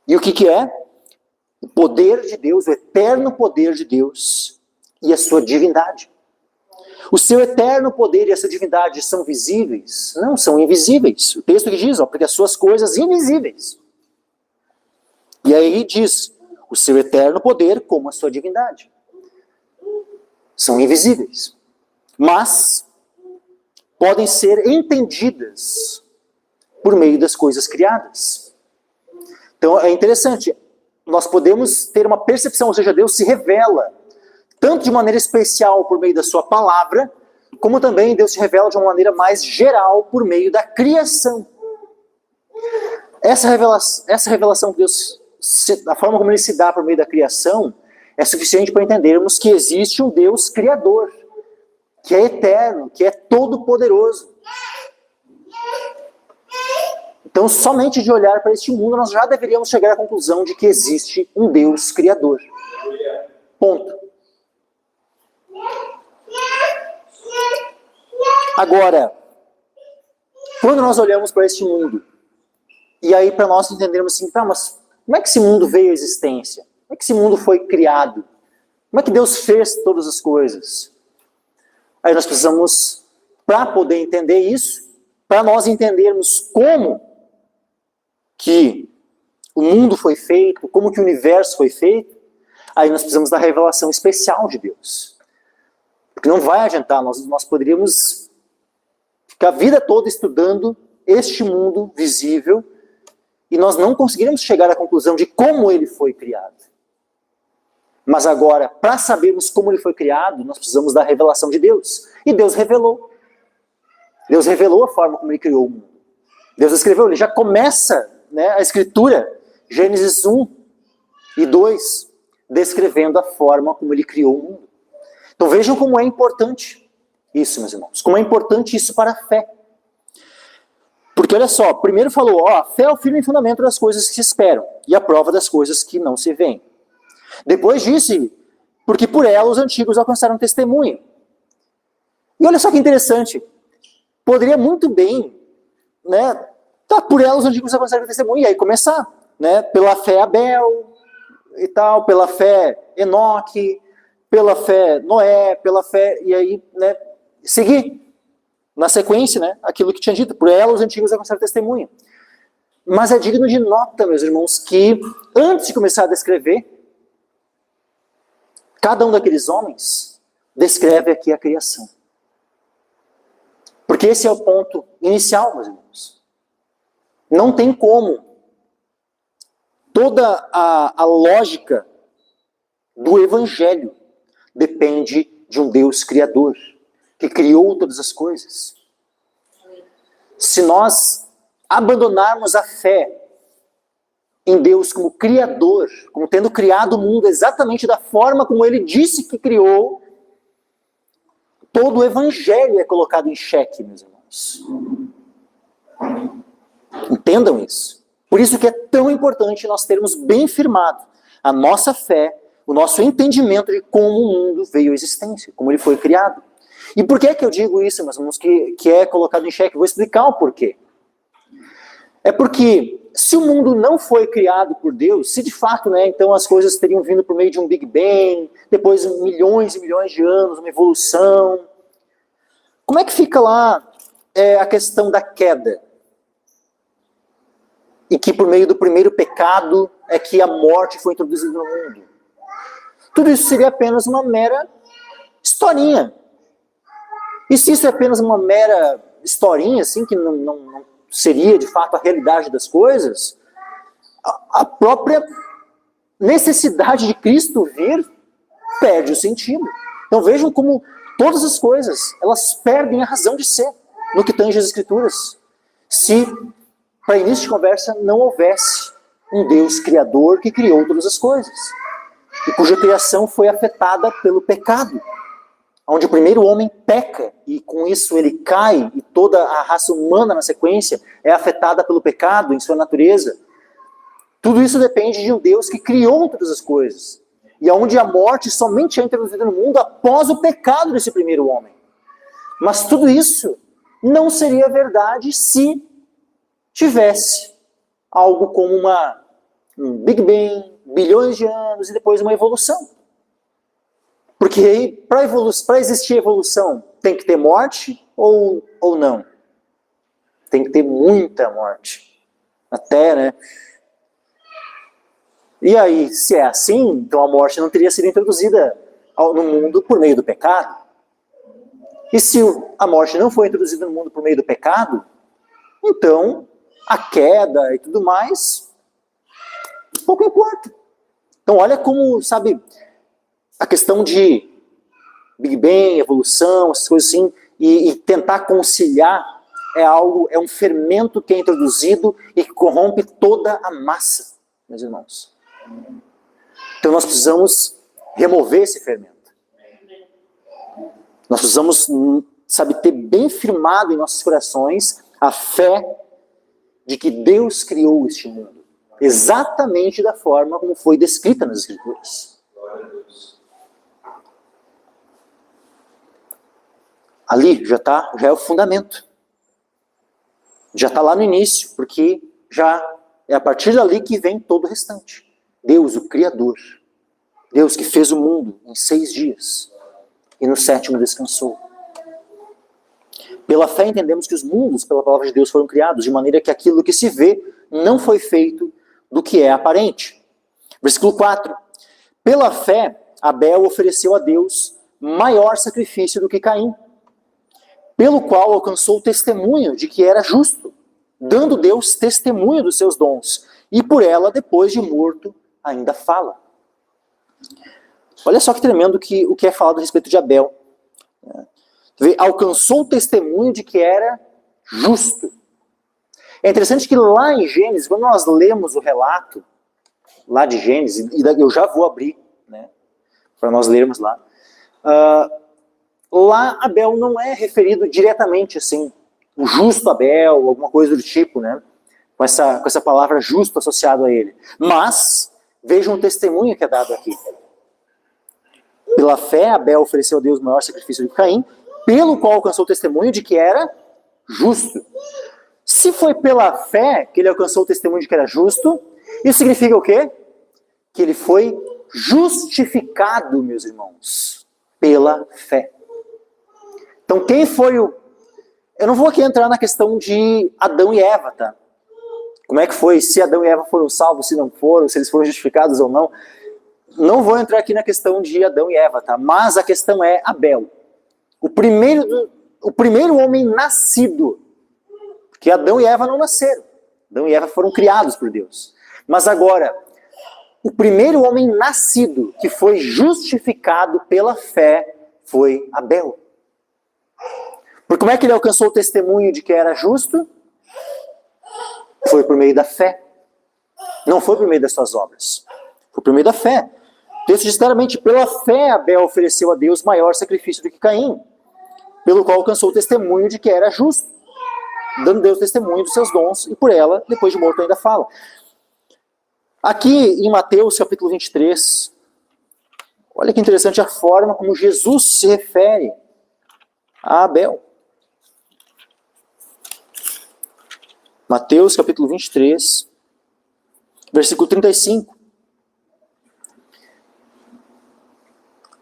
E o que é? O poder de Deus, o eterno poder de Deus e a sua divindade. O seu eterno poder e essa divindade são visíveis? Não, são invisíveis. O texto que diz, porque as suas coisas invisíveis. E aí diz, o seu eterno poder como a sua divindade. São invisíveis. Mas podem ser entendidas por meio das coisas criadas. Então é interessante, nós podemos ter uma percepção, ou seja, Deus se revela tanto de maneira especial por meio da sua palavra, como também Deus se revela de uma maneira mais geral por meio da criação. Essa revelação de Deus, a forma como ele se dá por meio da criação, é suficiente para entendermos que existe um Deus criador, que é eterno, que é todo-poderoso. Então, somente de olhar para este mundo, nós já deveríamos chegar à conclusão de que existe um Deus criador. Ponto. Agora, quando nós olhamos para este mundo, e aí para nós entendermos assim, tá, mas como é que esse mundo veio à existência? Como é que esse mundo foi criado? Como é que Deus fez todas as coisas? Aí nós precisamos, para poder entender isso, para nós entendermos como que o mundo foi feito, como que o universo foi feito, aí nós precisamos da revelação especial de Deus. Porque não vai adiantar, nós poderíamos ficar a vida toda estudando este mundo visível e nós não conseguiríamos chegar à conclusão de como ele foi criado. Mas agora, para sabermos como ele foi criado, nós precisamos da revelação de Deus. E Deus revelou. Deus revelou a forma como ele criou o mundo. Deus escreveu, ele já começa, né, a escritura, Gênesis 1 e 2, descrevendo a forma como ele criou o mundo. Então vejam como é importante isso, meus irmãos. Como é importante isso para a fé. Porque olha só, primeiro falou, ó, a fé é o firme fundamento das coisas que se esperam e a prova das coisas que não se veem. Depois disse, porque por ela os antigos alcançaram testemunho. E olha só que interessante, poderia muito bem, né, tá, por ela os antigos alcançaram testemunho, e aí começar, né, pela fé Abel e tal, pela fé Enoque, pela fé Noé, pela fé, e aí, né, seguir na sequência, né, aquilo que tinha dito, por ela os antigos alcançaram testemunho. Mas é digno de nota, meus irmãos, que antes de começar a descrever, cada um daqueles homens descreve aqui a criação. Porque esse é o ponto inicial, meus irmãos. Não tem como. Toda a lógica do Evangelho depende de um Deus criador, que criou todas as coisas. Se nós abandonarmos a fé em Deus como criador, como tendo criado o mundo exatamente da forma como ele disse que criou, todo o Evangelho é colocado em xeque, meus irmãos. Entendam isso. Por isso que é tão importante nós termos bem firmado a nossa fé, o nosso entendimento de como o mundo veio à existência, como ele foi criado. E por que eu digo isso, meus irmãos, que é colocado em xeque? Vou explicar o porquê. É porque se o mundo não foi criado por Deus, se de fato, né, então as coisas teriam vindo por meio de um Big Bang, depois milhões e milhões de anos, uma evolução, como é que fica lá a questão da queda? E que por meio do primeiro pecado é que a morte foi introduzida no mundo. Tudo isso seria apenas uma mera historinha. E se isso é apenas uma mera historinha, assim, que não seria de fato a realidade das coisas, a própria necessidade de Cristo vir perde o sentido. Então vejam como todas as coisas, elas perdem a razão de ser no que tange as Escrituras. Se, para início de conversa, não houvesse um Deus criador que criou todas as coisas, e cuja criação foi afetada pelo pecado, onde o primeiro homem peca, e com isso ele cai, e toda a raça humana na sequência é afetada pelo pecado em sua natureza. Tudo isso depende de um Deus que criou todas as coisas, e onde a morte somente é introduzida no mundo após o pecado desse primeiro homem. Mas tudo isso não seria verdade se tivesse algo como um Big Bang, bilhões de anos, e depois uma evolução. Porque para existir evolução, tem que ter morte ou não? Tem que ter muita morte. Até, né? E aí, se é assim, então a morte não teria sido introduzida no mundo por meio do pecado. E se a morte não foi introduzida no mundo por meio do pecado, então a queda e tudo mais pouco importa. Então olha como, sabe, a questão de Big Bang, evolução, essas coisas assim, e tentar conciliar é um fermento que é introduzido e que corrompe toda a massa, meus irmãos. Então nós precisamos remover esse fermento. Nós precisamos, sabe, ter bem firmado em nossos corações a fé de que Deus criou este mundo, exatamente da forma como foi descrita nas Escrituras. Ali já é o fundamento. Já está lá no início, porque já é a partir dali que vem todo o restante. Deus, o Criador. Deus que fez o mundo em 6 dias. E no 7º descansou. Pela fé entendemos que os mundos, pela palavra de Deus, foram criados, de maneira que aquilo que se vê não foi feito do que é aparente. Versículo 4. Pela fé, Abel ofereceu a Deus maior sacrifício do que Caim, pelo qual alcançou o testemunho de que era justo, dando Deus testemunho dos seus dons, e por ela, depois de morto, ainda fala. Olha só que tremendo o que é falado a respeito de Abel. Alcançou o testemunho de que era justo. É interessante que lá em Gênesis, quando nós lemos o relato, lá de Gênesis, e eu já vou abrir, né, para nós lermos lá, lá Abel não é referido diretamente assim o justo Abel, alguma coisa do tipo, né? Com essa palavra justo associado a ele. Mas, vejam o testemunho que é dado aqui. Pela fé, Abel ofereceu a Deus o maior sacrifício do que Caim, pelo qual alcançou o testemunho de que era justo. Se foi pela fé que ele alcançou o testemunho de que era justo, isso significa o quê? Que ele foi justificado, meus irmãos, pela fé. Então quem foi o... Eu não vou aqui entrar na questão de Adão e Eva, tá? Como é que foi, se Adão e Eva foram salvos, se não foram, se eles foram justificados ou não. Não vou entrar aqui na questão de Adão e Eva, tá? Mas a questão é Abel. O primeiro homem nascido. Porque Adão e Eva não nasceram. Adão e Eva foram criados por Deus. Mas agora, o primeiro homem nascido que foi justificado pela fé foi Abel. Por como é que ele alcançou o testemunho de que era justo? Foi por meio da fé. Não foi por meio das suas obras. Foi por meio da fé. O texto diz claramente, pela fé Abel ofereceu a Deus maior sacrifício do que Caim, pelo qual alcançou o testemunho de que era justo, dando Deus testemunho dos seus dons, e por ela, depois de morto, ainda fala. Aqui em Mateus capítulo 23, olha que interessante a forma como Jesus se refere a Abel. Mateus capítulo 23, versículo 35.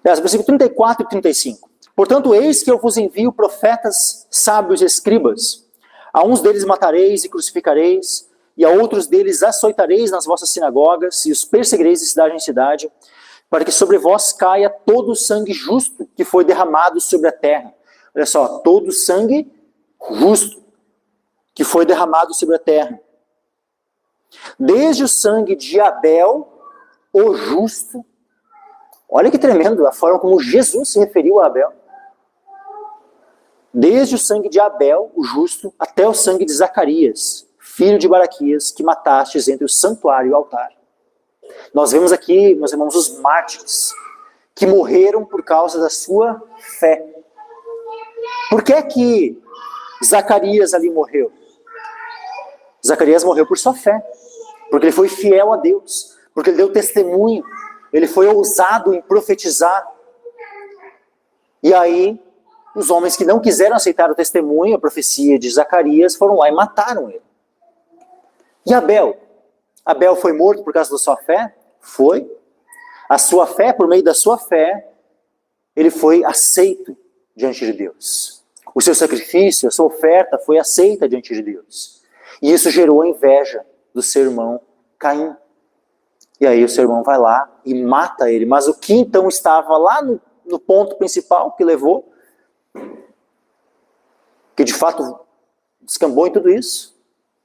Versículo 34 e 35. Portanto, eis que eu vos envio profetas, sábios e escribas. A uns deles matareis e crucificareis, e a outros deles açoitareis nas vossas sinagogas, e os perseguireis de cidade em cidade, para que sobre vós caia todo o sangue justo que foi derramado sobre a terra. Olha só, todo o sangue justo que foi derramado sobre a terra. Desde o sangue de Abel, o justo. Olha que tremendo a forma como Jesus se referiu a Abel. Desde o sangue de Abel, o justo, até o sangue de Zacarias, filho de Baraquias, que matastes entre o santuário e o altar. Nós vemos aqui, meus irmãos, os mártires que morreram por causa da sua fé. Por que que Zacarias ali morreu? Zacarias morreu por sua fé, porque ele foi fiel a Deus, porque ele deu testemunho, ele foi ousado em profetizar. E aí, os homens que não quiseram aceitar o testemunho, a profecia de Zacarias, foram lá e mataram ele. E Abel? Abel foi morto por causa da sua fé? Foi. A sua fé, por meio da sua fé, ele foi aceito diante de Deus. O seu sacrifício, a sua oferta foi aceita diante de Deus. E isso gerou a inveja do seu irmão Caim. E aí o seu irmão vai lá e mata ele. Mas o que então estava lá no ponto principal que levou, que de fato descambou em tudo isso?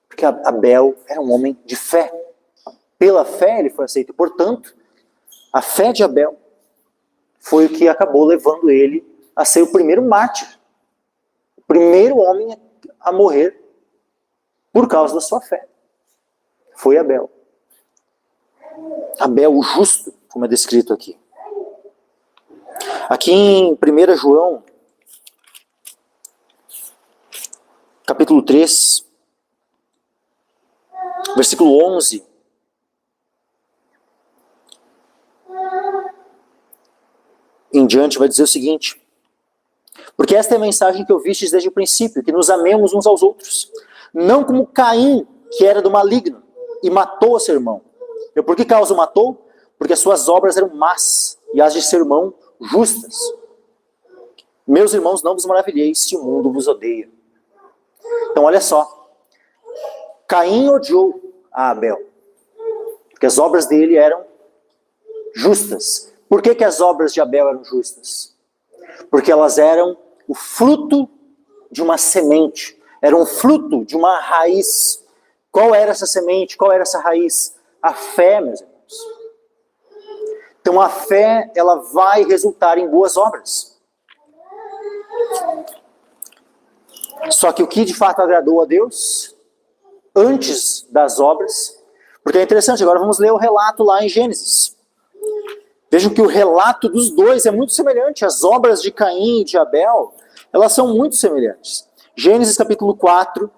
Porque Abel era um homem de fé. Pela fé ele foi aceito. Portanto, a fé de Abel foi o que acabou levando ele a ser o primeiro mártir. O primeiro homem a morrer por causa da sua fé. Foi Abel. Abel, o justo, como é descrito aqui. Aqui em 1 João, capítulo 3, versículo 11. Em diante vai dizer o seguinte: porque esta é a mensagem que ouvistes desde o princípio, que nos amemos uns aos outros, não como Caim, que era do maligno, e matou a seu irmão. E por que causa o matou? Porque as suas obras eram más, e as de seu irmão justas. Meus irmãos, não vos maravilheis se o mundo vos odeia. Então olha só, Caim odiou a Abel, porque as obras dele eram justas. Por que as obras de Abel eram justas? Porque elas eram o fruto de uma semente, eram o fruto de uma raiz. Qual era essa semente? Qual era essa raiz? A fé, meus irmãos. Então a fé, ela vai resultar em boas obras. Só que o que de fato agradou a Deus, antes das obras, porque é interessante, agora vamos ler o relato lá em Gênesis. Vejam que o relato dos dois é muito semelhante. As obras de Caim e de Abel, elas são muito semelhantes. Gênesis capítulo 4,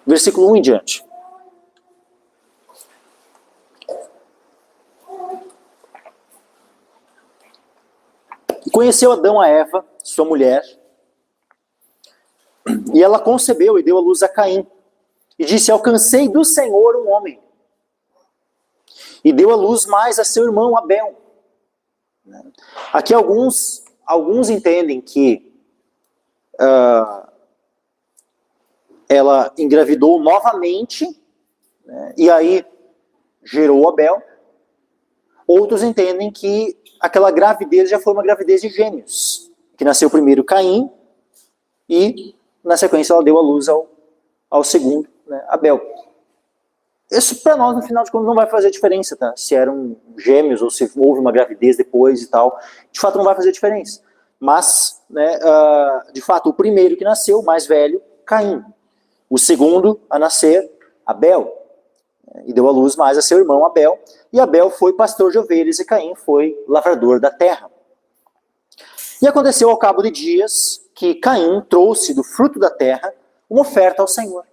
versículo 1 em diante. E conheceu Adão a Eva, sua mulher, e ela concebeu e deu à luz a Caim. E disse, alcancei do Senhor um homem. E deu à luz mais a seu irmão Abel. Aqui alguns entendem que ela engravidou novamente, né, e aí gerou Abel. Outros entendem que aquela gravidez já foi uma gravidez de gêmeos, que nasceu primeiro Caim e na sequência ela deu à luz ao segundo, né, Abel. Isso para nós no final de contas não vai fazer diferença, tá? Se eram gêmeos ou se houve uma gravidez depois e tal, de fato não vai fazer diferença. Mas, né, de fato, o primeiro que nasceu, o mais velho, Caim. O segundo a nascer, Abel. E deu à luz mais a seu irmão Abel. E Abel foi pastor de ovelhas e Caim foi lavrador da terra. E aconteceu ao cabo de dias que Caim trouxe do fruto da terra uma oferta ao Senhor.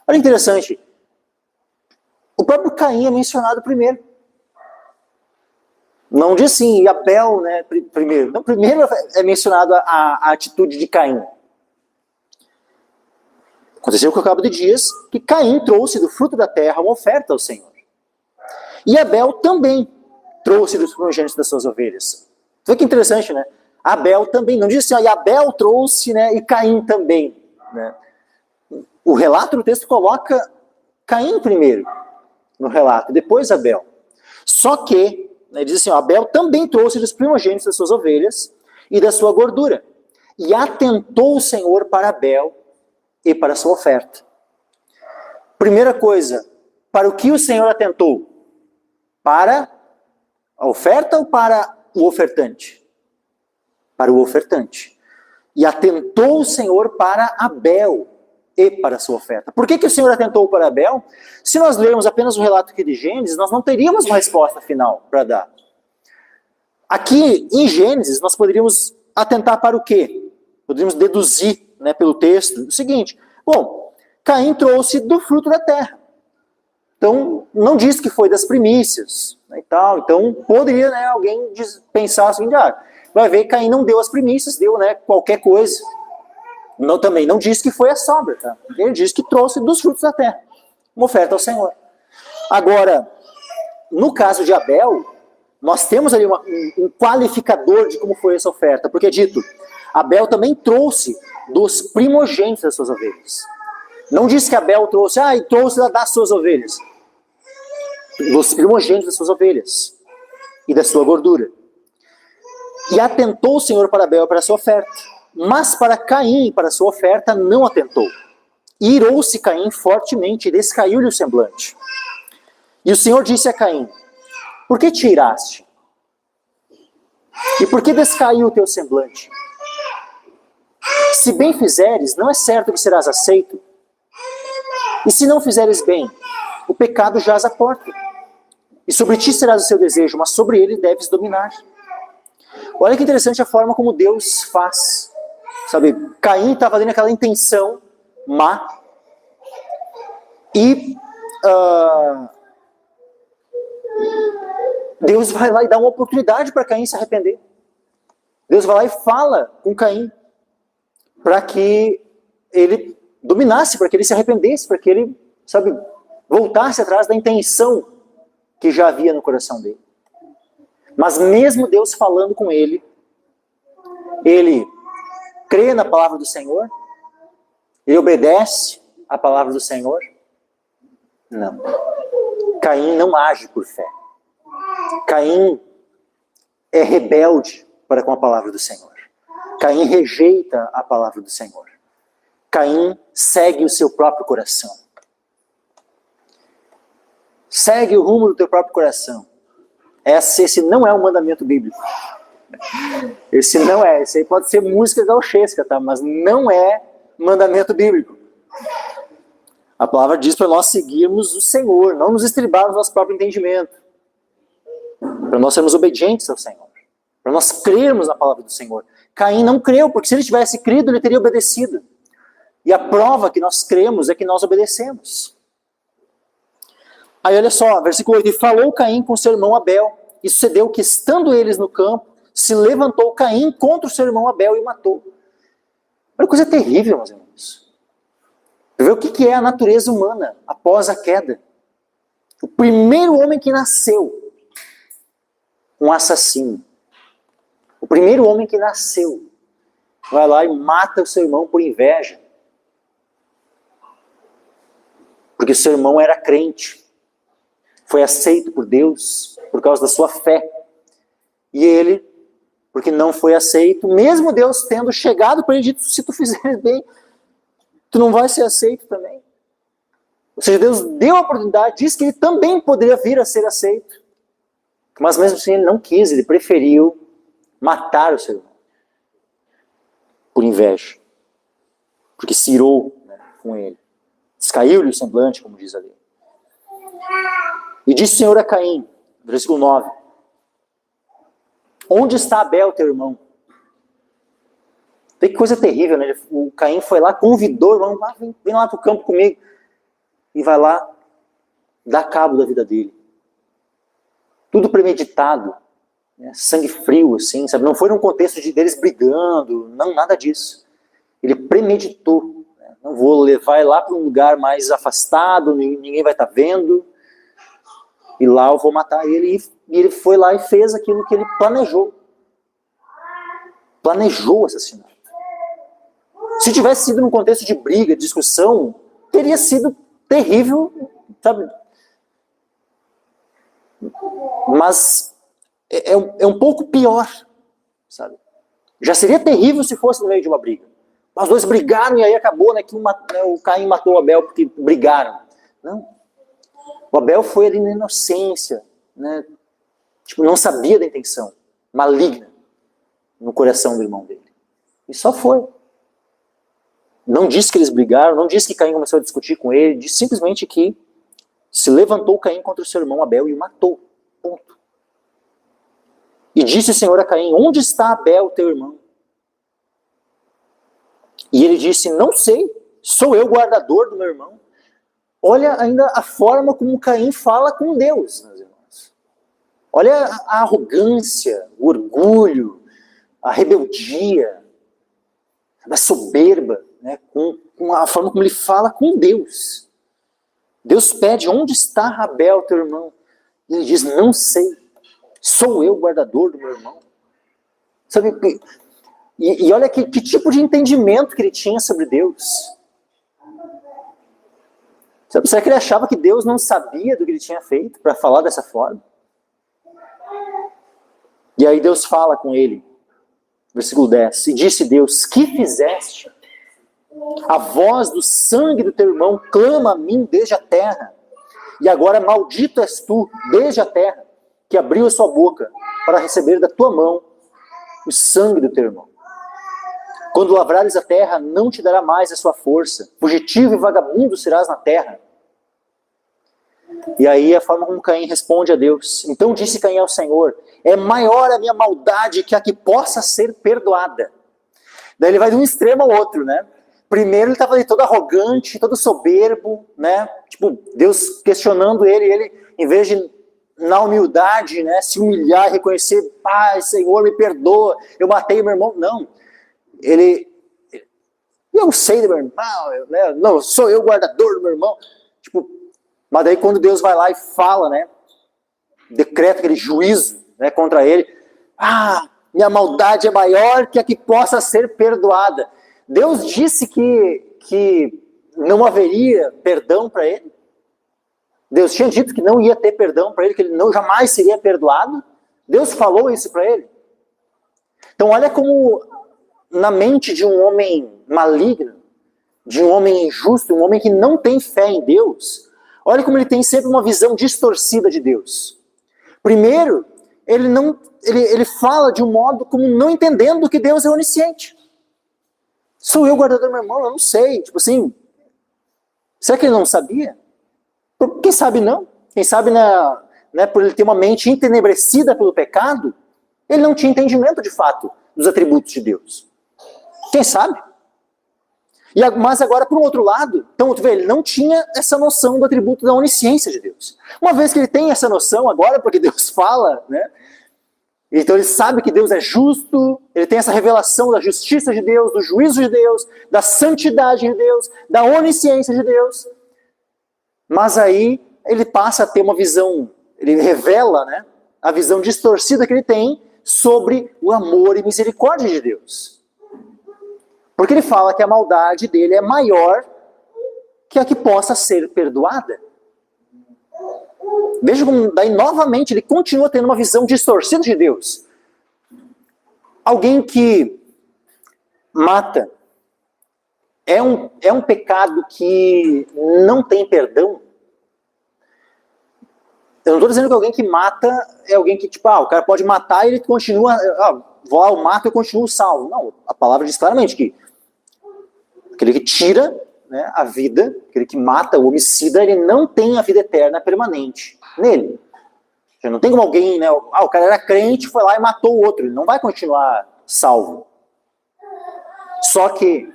Olha interessante, o próprio Caim é mencionado primeiro. Não diz assim, e Abel, né, primeiro. Não, primeiro é mencionado a atitude de Caim. Aconteceu que ao cabo de dias que Caim trouxe do fruto da terra uma oferta ao Senhor. E Abel também trouxe dos primogênitos das suas ovelhas. Você vê que interessante, né? Abel também, não diz assim, ó, e Abel trouxe, né, e Caim também. Né? O relato do texto coloca Caim primeiro no relato, depois Abel. Só que, né, diz assim, ó, Abel também trouxe dos primogênitos das suas ovelhas e da sua gordura. E atentou o Senhor para Abel e para a sua oferta. Primeira coisa, para o que o Senhor atentou? Para a oferta ou para o ofertante? Para o ofertante. E atentou o Senhor para Abel e para a sua oferta. Por que o Senhor atentou para Abel? Se nós lermos apenas o relato aqui de Gênesis, nós não teríamos uma resposta final para dar. Aqui, em Gênesis, nós poderíamos atentar para o quê? Poderíamos deduzir, né, pelo texto o seguinte: bom, Caim trouxe do fruto da terra. Então, não diz que foi das primícias, né, e tal. Então, poderia, né, alguém pensar assim, vai ver, Caim não deu as primícias, deu, né, qualquer coisa. Não, também não diz que foi a sobra, tá? Ele diz que trouxe dos frutos da terra, uma oferta ao Senhor. Agora, no caso de Abel, nós temos ali um qualificador de como foi essa oferta, porque é dito, Abel também trouxe dos primogênitos das suas ovelhas. Não diz que Abel trouxe, e trouxe das suas ovelhas. Dos primogênitos das suas ovelhas e da sua gordura. E atentou o Senhor para Abel e para a sua oferta. Mas para Caim e para a sua oferta não atentou. E irou-se Caim fortemente e descaiu-lhe o semblante. E o Senhor disse a Caim, por que te iraste? E por que descaiu o teu semblante? Se bem fizeres, não é certo que serás aceito. E se não fizeres bem, o pecado jaz à porta. E sobre ti serás o seu desejo, mas sobre ele deves dominar. Olha que interessante a forma como Deus faz. Sabe, Caim estava ali naquela intenção má. E Deus vai lá e dá uma oportunidade para Caim se arrepender. Deus vai lá e fala com Caim para que ele dominasse, para que ele se arrependesse, para que ele, sabe, voltasse atrás da intenção que já havia no coração dele. Mas mesmo Deus falando com ele, ele crê na palavra do Senhor? Ele obedece à palavra do Senhor? Não. Caim não age por fé. Caim é rebelde para com a palavra do Senhor. Caim rejeita a palavra do Senhor. Caim segue o seu próprio coração. Segue o rumo do teu próprio coração. Esse não é um mandamento bíblico. Esse não é. Esse aí pode ser música gauchesca, tá? Mas não é mandamento bíblico. A palavra diz para nós seguirmos o Senhor, não nos estribarmos no nosso próprio entendimento. Para nós sermos obedientes ao Senhor. Para nós crermos na palavra do Senhor. Caim não creu, porque se ele tivesse crido, ele teria obedecido. E a prova que nós cremos é que nós obedecemos. Aí olha só, versículo 8. E falou Caim com seu irmão Abel, e sucedeu que, estando eles no campo, se levantou Caim contra o seu irmão Abel e o matou. Olha que coisa terrível, meus irmãos. Ver o que é a natureza humana após a queda. O primeiro homem que nasceu, um assassino. O primeiro homem que nasceu, vai lá e mata o seu irmão por inveja. Porque o seu irmão era crente. Foi aceito por Deus por causa da sua fé. E ele, porque não foi aceito, mesmo Deus tendo chegado para ele e dito, se tu fizeres bem, tu não vai ser aceito também. Ou seja, Deus deu a oportunidade, disse que ele também poderia vir a ser aceito. Mas mesmo assim ele não quis, ele preferiu matar o seu irmão. Por inveja. Porque se irou, né, com ele. Descaiu-lhe o semblante, como diz ali. E disse o Senhor a Caim, versículo 9. Onde está Abel, teu irmão? Que coisa terrível, né? O Caim foi lá, convidou o irmão, vem lá pro campo comigo. E vai lá, dá cabo da vida dele. Tudo premeditado, né? Sangue frio, assim, sabe? Não foi num contexto deles brigando, não, nada disso. Ele premeditou. Né? Não vou levar ele lá para um lugar mais afastado, ninguém vai estar vendo. E lá eu vou matar ele. E ele foi lá e fez aquilo que ele planejou. Planejou o assassinato. Se tivesse sido num contexto de briga, discussão, teria sido terrível, sabe? Mas é um pouco pior, sabe? Já seria terrível se fosse no meio de uma briga. Os dois brigaram e aí acabou, né, que o Caim matou o Abel porque brigaram. Não. O Abel foi ali na inocência, né? Tipo, não sabia da intenção maligna no coração do irmão dele. E só foi. Não disse que eles brigaram, não disse que Caim começou a discutir com ele, disse simplesmente que se levantou Caim contra o seu irmão Abel e o matou. Ponto. E disse o Senhor a Caim, onde está Abel, teu irmão? E ele disse, não sei, sou eu guardador do meu irmão. Olha ainda a forma como Caim fala com Deus, meus irmãos. Olha a arrogância, o orgulho, a rebeldia, a soberba, né, com a forma como ele fala com Deus. Deus pede, onde está Abel, teu irmão? E ele diz, não sei, sou eu guardador do meu irmão. Sabe, e olha que tipo de entendimento que ele tinha sobre Deus. Será que ele achava que Deus não sabia do que ele tinha feito para falar dessa forma? E aí Deus fala com ele, versículo 10, e disse Deus, que fizeste? A voz do sangue do teu irmão clama a mim desde a terra, e agora maldito és tu desde a terra, que abriu a sua boca para receber da tua mão o sangue do teu irmão. Quando lavrares a terra, não te dará mais a sua força, fugitivo e vagabundo serás na terra. E aí a forma como Caim responde a Deus. Então disse Caim ao Senhor, é maior a minha maldade que a que possa ser perdoada. Daí ele vai de um extremo ao outro, né? Primeiro ele estava ali todo arrogante, todo soberbo, né? Tipo, Deus questionando ele, e ele, em vez de, na humildade, né, se humilhar e reconhecer, Pai, Senhor, me perdoa, eu matei meu irmão. Não. Eu sei do meu irmão, né? Não, sou eu o guardador do meu irmão. Tipo, mas daí quando Deus vai lá e fala, né, decreta aquele juízo, né, contra ele, minha maldade é maior que a que possa ser perdoada. Deus disse que não haveria perdão para ele. Deus tinha dito que não ia ter perdão para ele, que ele não jamais seria perdoado. Deus falou isso para ele. Então olha como na mente de um homem maligno, de um homem injusto, um homem que não tem fé em Deus, olha como ele tem sempre uma visão distorcida de Deus. Primeiro, ele fala de um modo como não entendendo que Deus é onisciente. Sou eu guardador do meu irmão? Eu não sei. Tipo assim, será que ele não sabia? Quem sabe não? Quem sabe, né, por ele ter uma mente entenebrecida pelo pecado, ele não tinha entendimento de fato dos atributos de Deus? Quem sabe? Mas agora, por um outro lado, então, tu vê, ele não tinha essa noção do atributo da onisciência de Deus. Uma vez que ele tem essa noção agora, porque Deus fala, né? Então ele sabe que Deus é justo, ele tem essa revelação da justiça de Deus, do juízo de Deus, da santidade de Deus, da onisciência de Deus. Mas aí ele passa a ter uma visão, ele revela, né, a visão distorcida que ele tem sobre o amor e misericórdia de Deus. Porque ele fala que a maldade dele é maior que a que possa ser perdoada. Veja como daí novamente ele continua tendo uma visão distorcida de Deus. Alguém que mata é um pecado que não tem perdão. Eu não estou dizendo que alguém que mata é alguém que, tipo, o cara pode matar e ele continua, vou lá, eu mato e eu continuo salvo. Não, a palavra diz claramente que aquele que tira, né, a vida, aquele que mata, o homicida, ele não tem a vida eterna permanente nele. Já não tem como alguém, né, o cara era crente, foi lá e matou o outro, ele não vai continuar salvo. Só que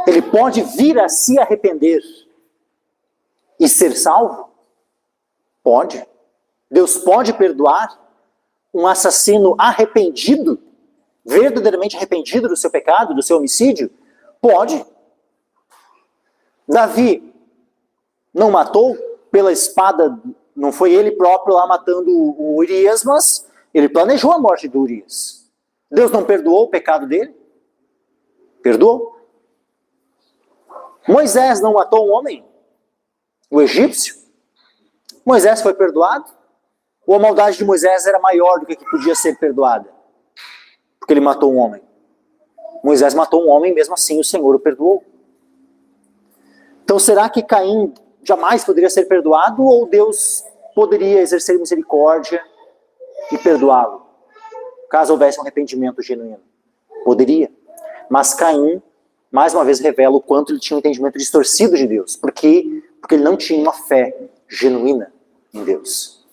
ele pode vir a se arrepender e ser salvo? Pode. Deus pode perdoar um assassino arrependido, verdadeiramente arrependido do seu pecado, do seu homicídio? Pode. Davi não matou pela espada, não foi ele próprio lá matando o Urias, mas ele planejou a morte do Urias. Deus não perdoou o pecado dele? Perdoou. Moisés não matou um homem? O egípcio? Moisés foi perdoado? Ou a maldade de Moisés era maior do que podia ser perdoada? Porque ele matou um homem. Moisés matou um homem, mesmo assim o Senhor o perdoou. Então será que Caim jamais poderia ser perdoado, ou Deus poderia exercer misericórdia e perdoá-lo, caso houvesse um arrependimento genuíno? Poderia. Mas Caim, mais uma vez, revela o quanto ele tinha um entendimento distorcido de Deus. Por quê? Porque ele não tinha uma fé genuína em Deus.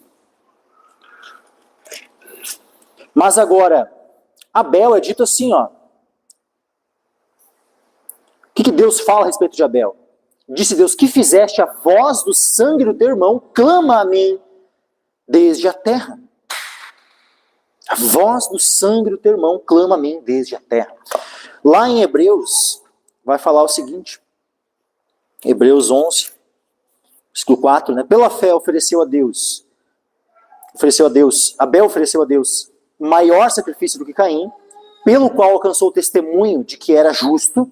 Mas agora, Abel é dito assim, ó. O que Deus fala a respeito de Abel? Disse Deus: que fizeste a voz do sangue do teu irmão, clama a mim desde a terra. A voz do sangue do teu irmão clama a mim desde a terra. Lá em Hebreus, vai falar o seguinte. Hebreus 11, versículo 4, né? Pela fé Abel ofereceu a Deus maior sacrifício do que Caim, pelo qual alcançou o testemunho de que era justo,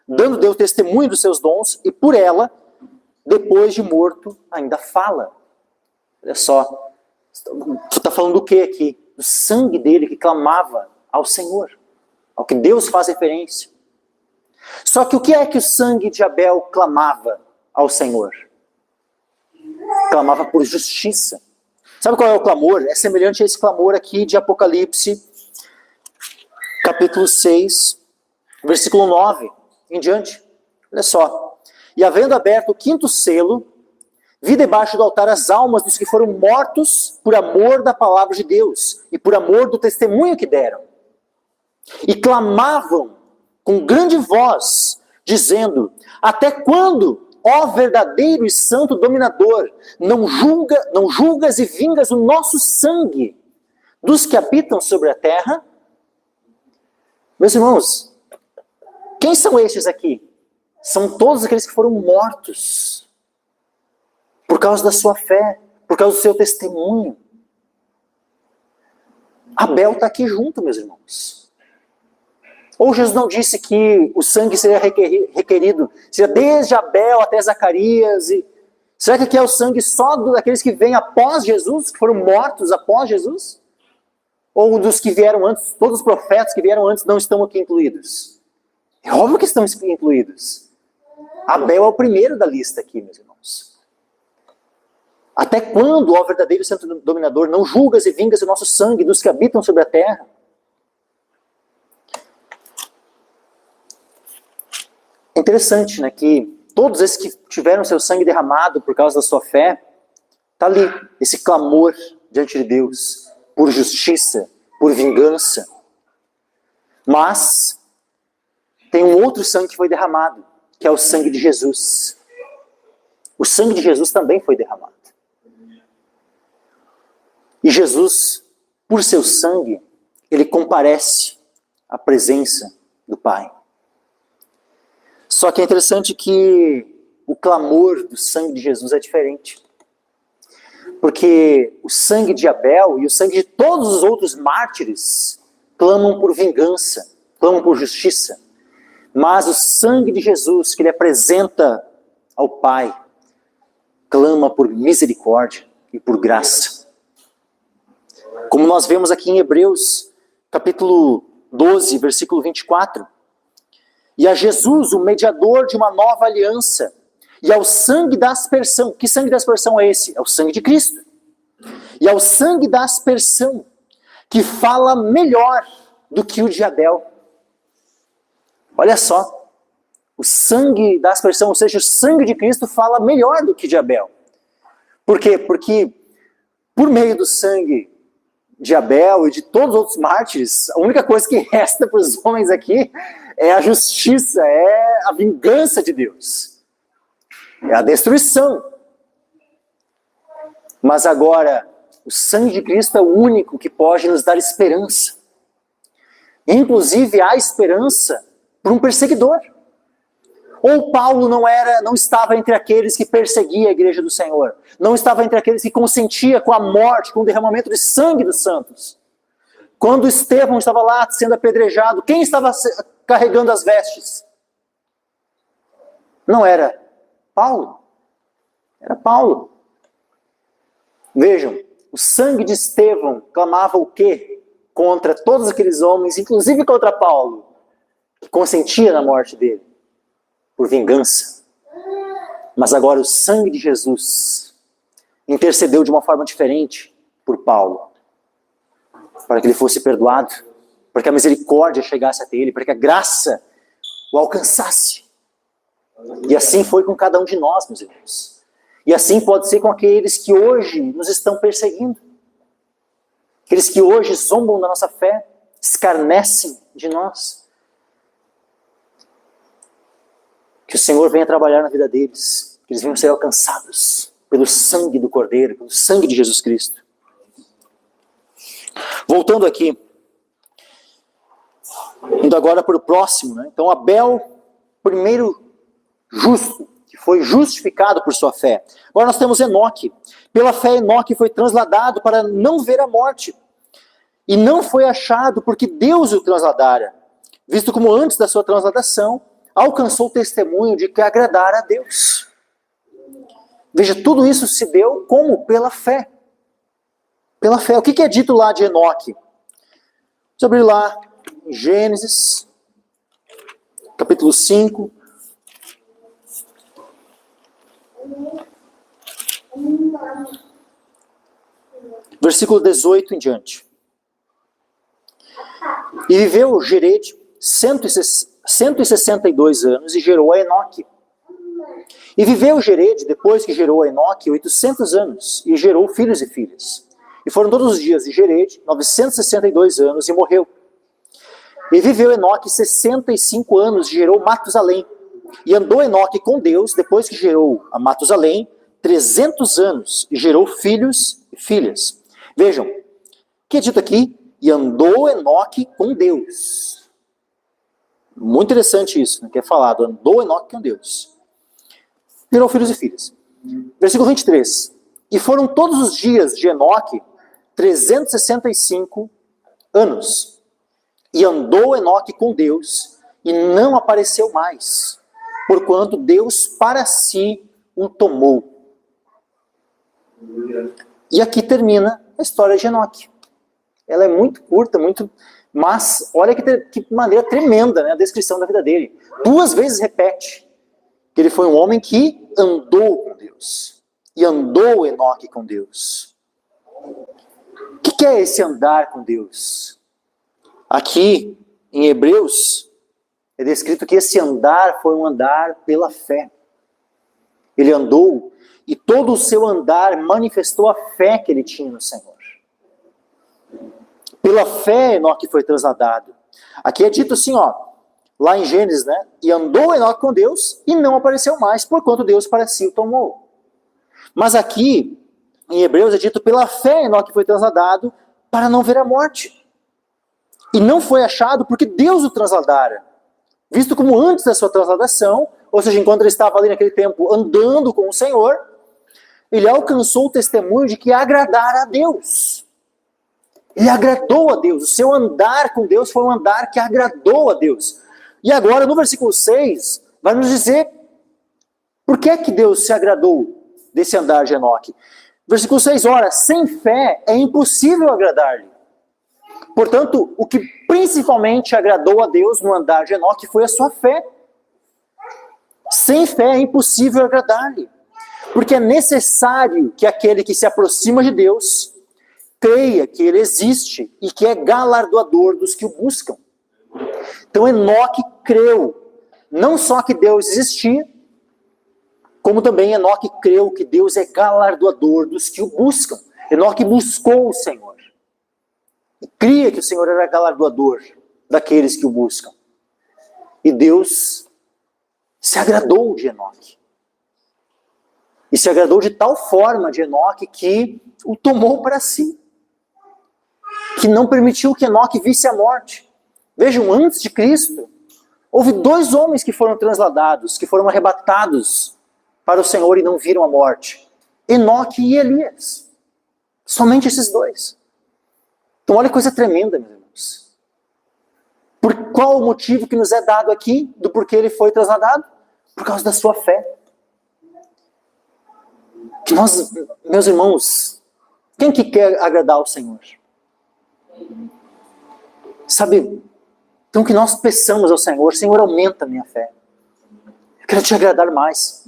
dando Deus testemunho dos seus dons, e por ela, depois de morto, ainda fala. Olha só, tu está falando do que aqui? Do sangue dele que clamava ao Senhor, ao que Deus faz referência. Só que o que é que o sangue de Abel clamava ao Senhor? Clamava por justiça. Sabe qual é o clamor? É semelhante a esse clamor aqui de Apocalipse, capítulo 6, versículo 9 em diante. Olha só. E havendo aberto o quinto selo, vi debaixo do altar as almas dos que foram mortos por amor da palavra de Deus e por amor do testemunho que deram. E clamavam com grande voz, dizendo: até quando, ó verdadeiro e santo dominador, não julgas e vingas o nosso sangue dos que habitam sobre a terra? Meus irmãos, quem são estes aqui? São todos aqueles que foram mortos por causa da sua fé, por causa do seu testemunho. Abel está aqui junto, meus irmãos. Ou Jesus não disse que o sangue seria requerido, seria desde Abel até Zacarias? Será que aqui é o sangue só daqueles que vêm após Jesus, que foram mortos após Jesus? Ou dos que vieram antes, todos os profetas que vieram antes não estão aqui incluídos? É óbvio que estão incluídos. Abel é o primeiro da lista aqui, meus irmãos. Até quando, ó verdadeiro e santo dominador, não julgas e vingas o nosso sangue dos que habitam sobre a terra? É interessante, né, que todos esses que tiveram seu sangue derramado por causa da sua fé, está ali, esse clamor diante de Deus, por justiça, por vingança. Mas tem um outro sangue que foi derramado, que é o sangue de Jesus. O sangue de Jesus também foi derramado. E Jesus, por seu sangue, ele comparece à presença do Pai. Só que é interessante que o clamor do sangue de Jesus é diferente. Porque o sangue de Abel e o sangue de todos os outros mártires clamam por vingança, clamam por justiça. Mas o sangue de Jesus, que ele apresenta ao Pai, clama por misericórdia e por graça. Como nós vemos aqui em Hebreus, capítulo 12, versículo 24. E a Jesus, o mediador de uma nova aliança, e ao sangue da aspersão. Que sangue da aspersão é esse? É o sangue de Cristo. E ao sangue da aspersão, que fala melhor do que o de Abel. Olha só, o sangue da aspersão, ou seja, o sangue de Cristo fala melhor do que de Abel. Por quê? Porque por meio do sangue de Abel e de todos os outros mártires, a única coisa que resta para os homens aqui é a justiça, é a vingança de Deus. É a destruição. Mas agora, o sangue de Cristo é o único que pode nos dar esperança. Inclusive, há esperança para um perseguidor. Ou Paulo não estava entre aqueles que perseguia a igreja do Senhor. Não estava entre aqueles que consentia com a morte, com o derramamento de sangue dos santos. Quando Estevão estava lá sendo apedrejado, quem estava carregando as vestes? Não era Paulo. Era Paulo. Vejam, o sangue de Estevão clamava o quê? Contra todos aqueles homens, inclusive contra Paulo, que consentia na morte dele, por vingança. Mas agora o sangue de Jesus intercedeu de uma forma diferente por Paulo, para que ele fosse perdoado, para que a misericórdia chegasse até ele, para que a graça o alcançasse. E assim foi com cada um de nós, meus irmãos. E assim pode ser com aqueles que hoje nos estão perseguindo. Aqueles que hoje zombam da nossa fé, escarnecem de nós. Que o Senhor venha trabalhar na vida deles, que eles venham ser alcançados pelo sangue do Cordeiro, pelo sangue de Jesus Cristo. Voltando aqui, indo agora para o próximo, né? Então Abel, primeiro justo, que foi justificado por sua fé. Agora nós temos Enoque. Pela fé Enoque foi transladado para não ver a morte. E não foi achado porque Deus o transladara, visto como antes da sua transladação alcançou o testemunho de que agradara a Deus. Veja, tudo isso se deu como? Pela fé. Pela fé. O que é dito lá de Enoque? Vamos abrir lá em Gênesis, capítulo 5. Versículo 18 em diante. E viveu Jered 162 anos e gerou a Enoque. E viveu Jered, depois que gerou a Enoque, 800 anos, e gerou filhos e filhas. E foram todos os dias de Jered, 962 anos, e morreu. E viveu Enoque 65 anos, e gerou Matusalém. E andou Enoque com Deus, depois que gerou a Matusalém, 300 anos, e gerou filhos e filhas. Vejam, o que é dito aqui? E andou Enoque com Deus. Muito interessante isso, né, que é falado. Andou Enoque com Deus. Gerou filhos e filhas. Versículo 23. E foram todos os dias de Enoque 365 anos. E andou Enoque com Deus, e não apareceu mais, porquanto Deus para si o tomou. E aqui termina a história de Enoque. Ela é muito curta, mas olha que maneira tremenda, né, a descrição da vida dele. 2 vezes repete que ele foi um homem que andou com Deus. E andou Enoque com Deus. O que é esse andar com Deus? Aqui em Hebreus é descrito que esse andar foi um andar pela fé. Ele andou e todo o seu andar manifestou a fé que ele tinha no Senhor. Pela fé, Enoque foi trasladado. Aqui é dito assim, ó, lá em Gênesis, né? E andou Enoque com Deus e não apareceu mais, porquanto Deus para si o tomou. Mas aqui, em Hebreus, é dito, pela fé Enoque foi trasladado para não ver a morte. E não foi achado porque Deus o trasladara. Visto como antes da sua transladação, ou seja, enquanto ele estava ali naquele tempo andando com o Senhor, ele alcançou o testemunho de que agradara a Deus. Ele agradou a Deus. O seu andar com Deus foi um andar que agradou a Deus. E agora, no versículo 6, vai nos dizer por que é que Deus se agradou desse andar de Enoque. Versículo 6, ora, sem fé é impossível agradar-lhe. Portanto, o que principalmente agradou a Deus no andar de Enoque foi a sua fé. Sem fé é impossível agradar-lhe. Porque é necessário que aquele que se aproxima de Deus creia que ele existe e que é galardoador dos que o buscam. Então Enoque creu, não só que Deus existia, como também Enoque creu que Deus é galardoador dos que o buscam. Enoque buscou o Senhor. E cria que o Senhor era galardoador daqueles que o buscam. E Deus se agradou de Enoque. E se agradou de tal forma de Enoque que o tomou para si. Que não permitiu que Enoque visse a morte. Vejam, antes de Cristo, houve 2 homens que foram transladados, que foram arrebatados para o Senhor e não viram a morte. Enoque e Elias. Somente esses 2. Então olha que coisa tremenda, meus irmãos. Por qual o motivo que nos é dado aqui do porquê ele foi trasladado? Por causa da sua fé. Que nós, meus irmãos, quem que quer agradar ao Senhor? Sabe, então que nós peçamos ao Senhor, Senhor, aumenta a minha fé. Eu quero te agradar mais.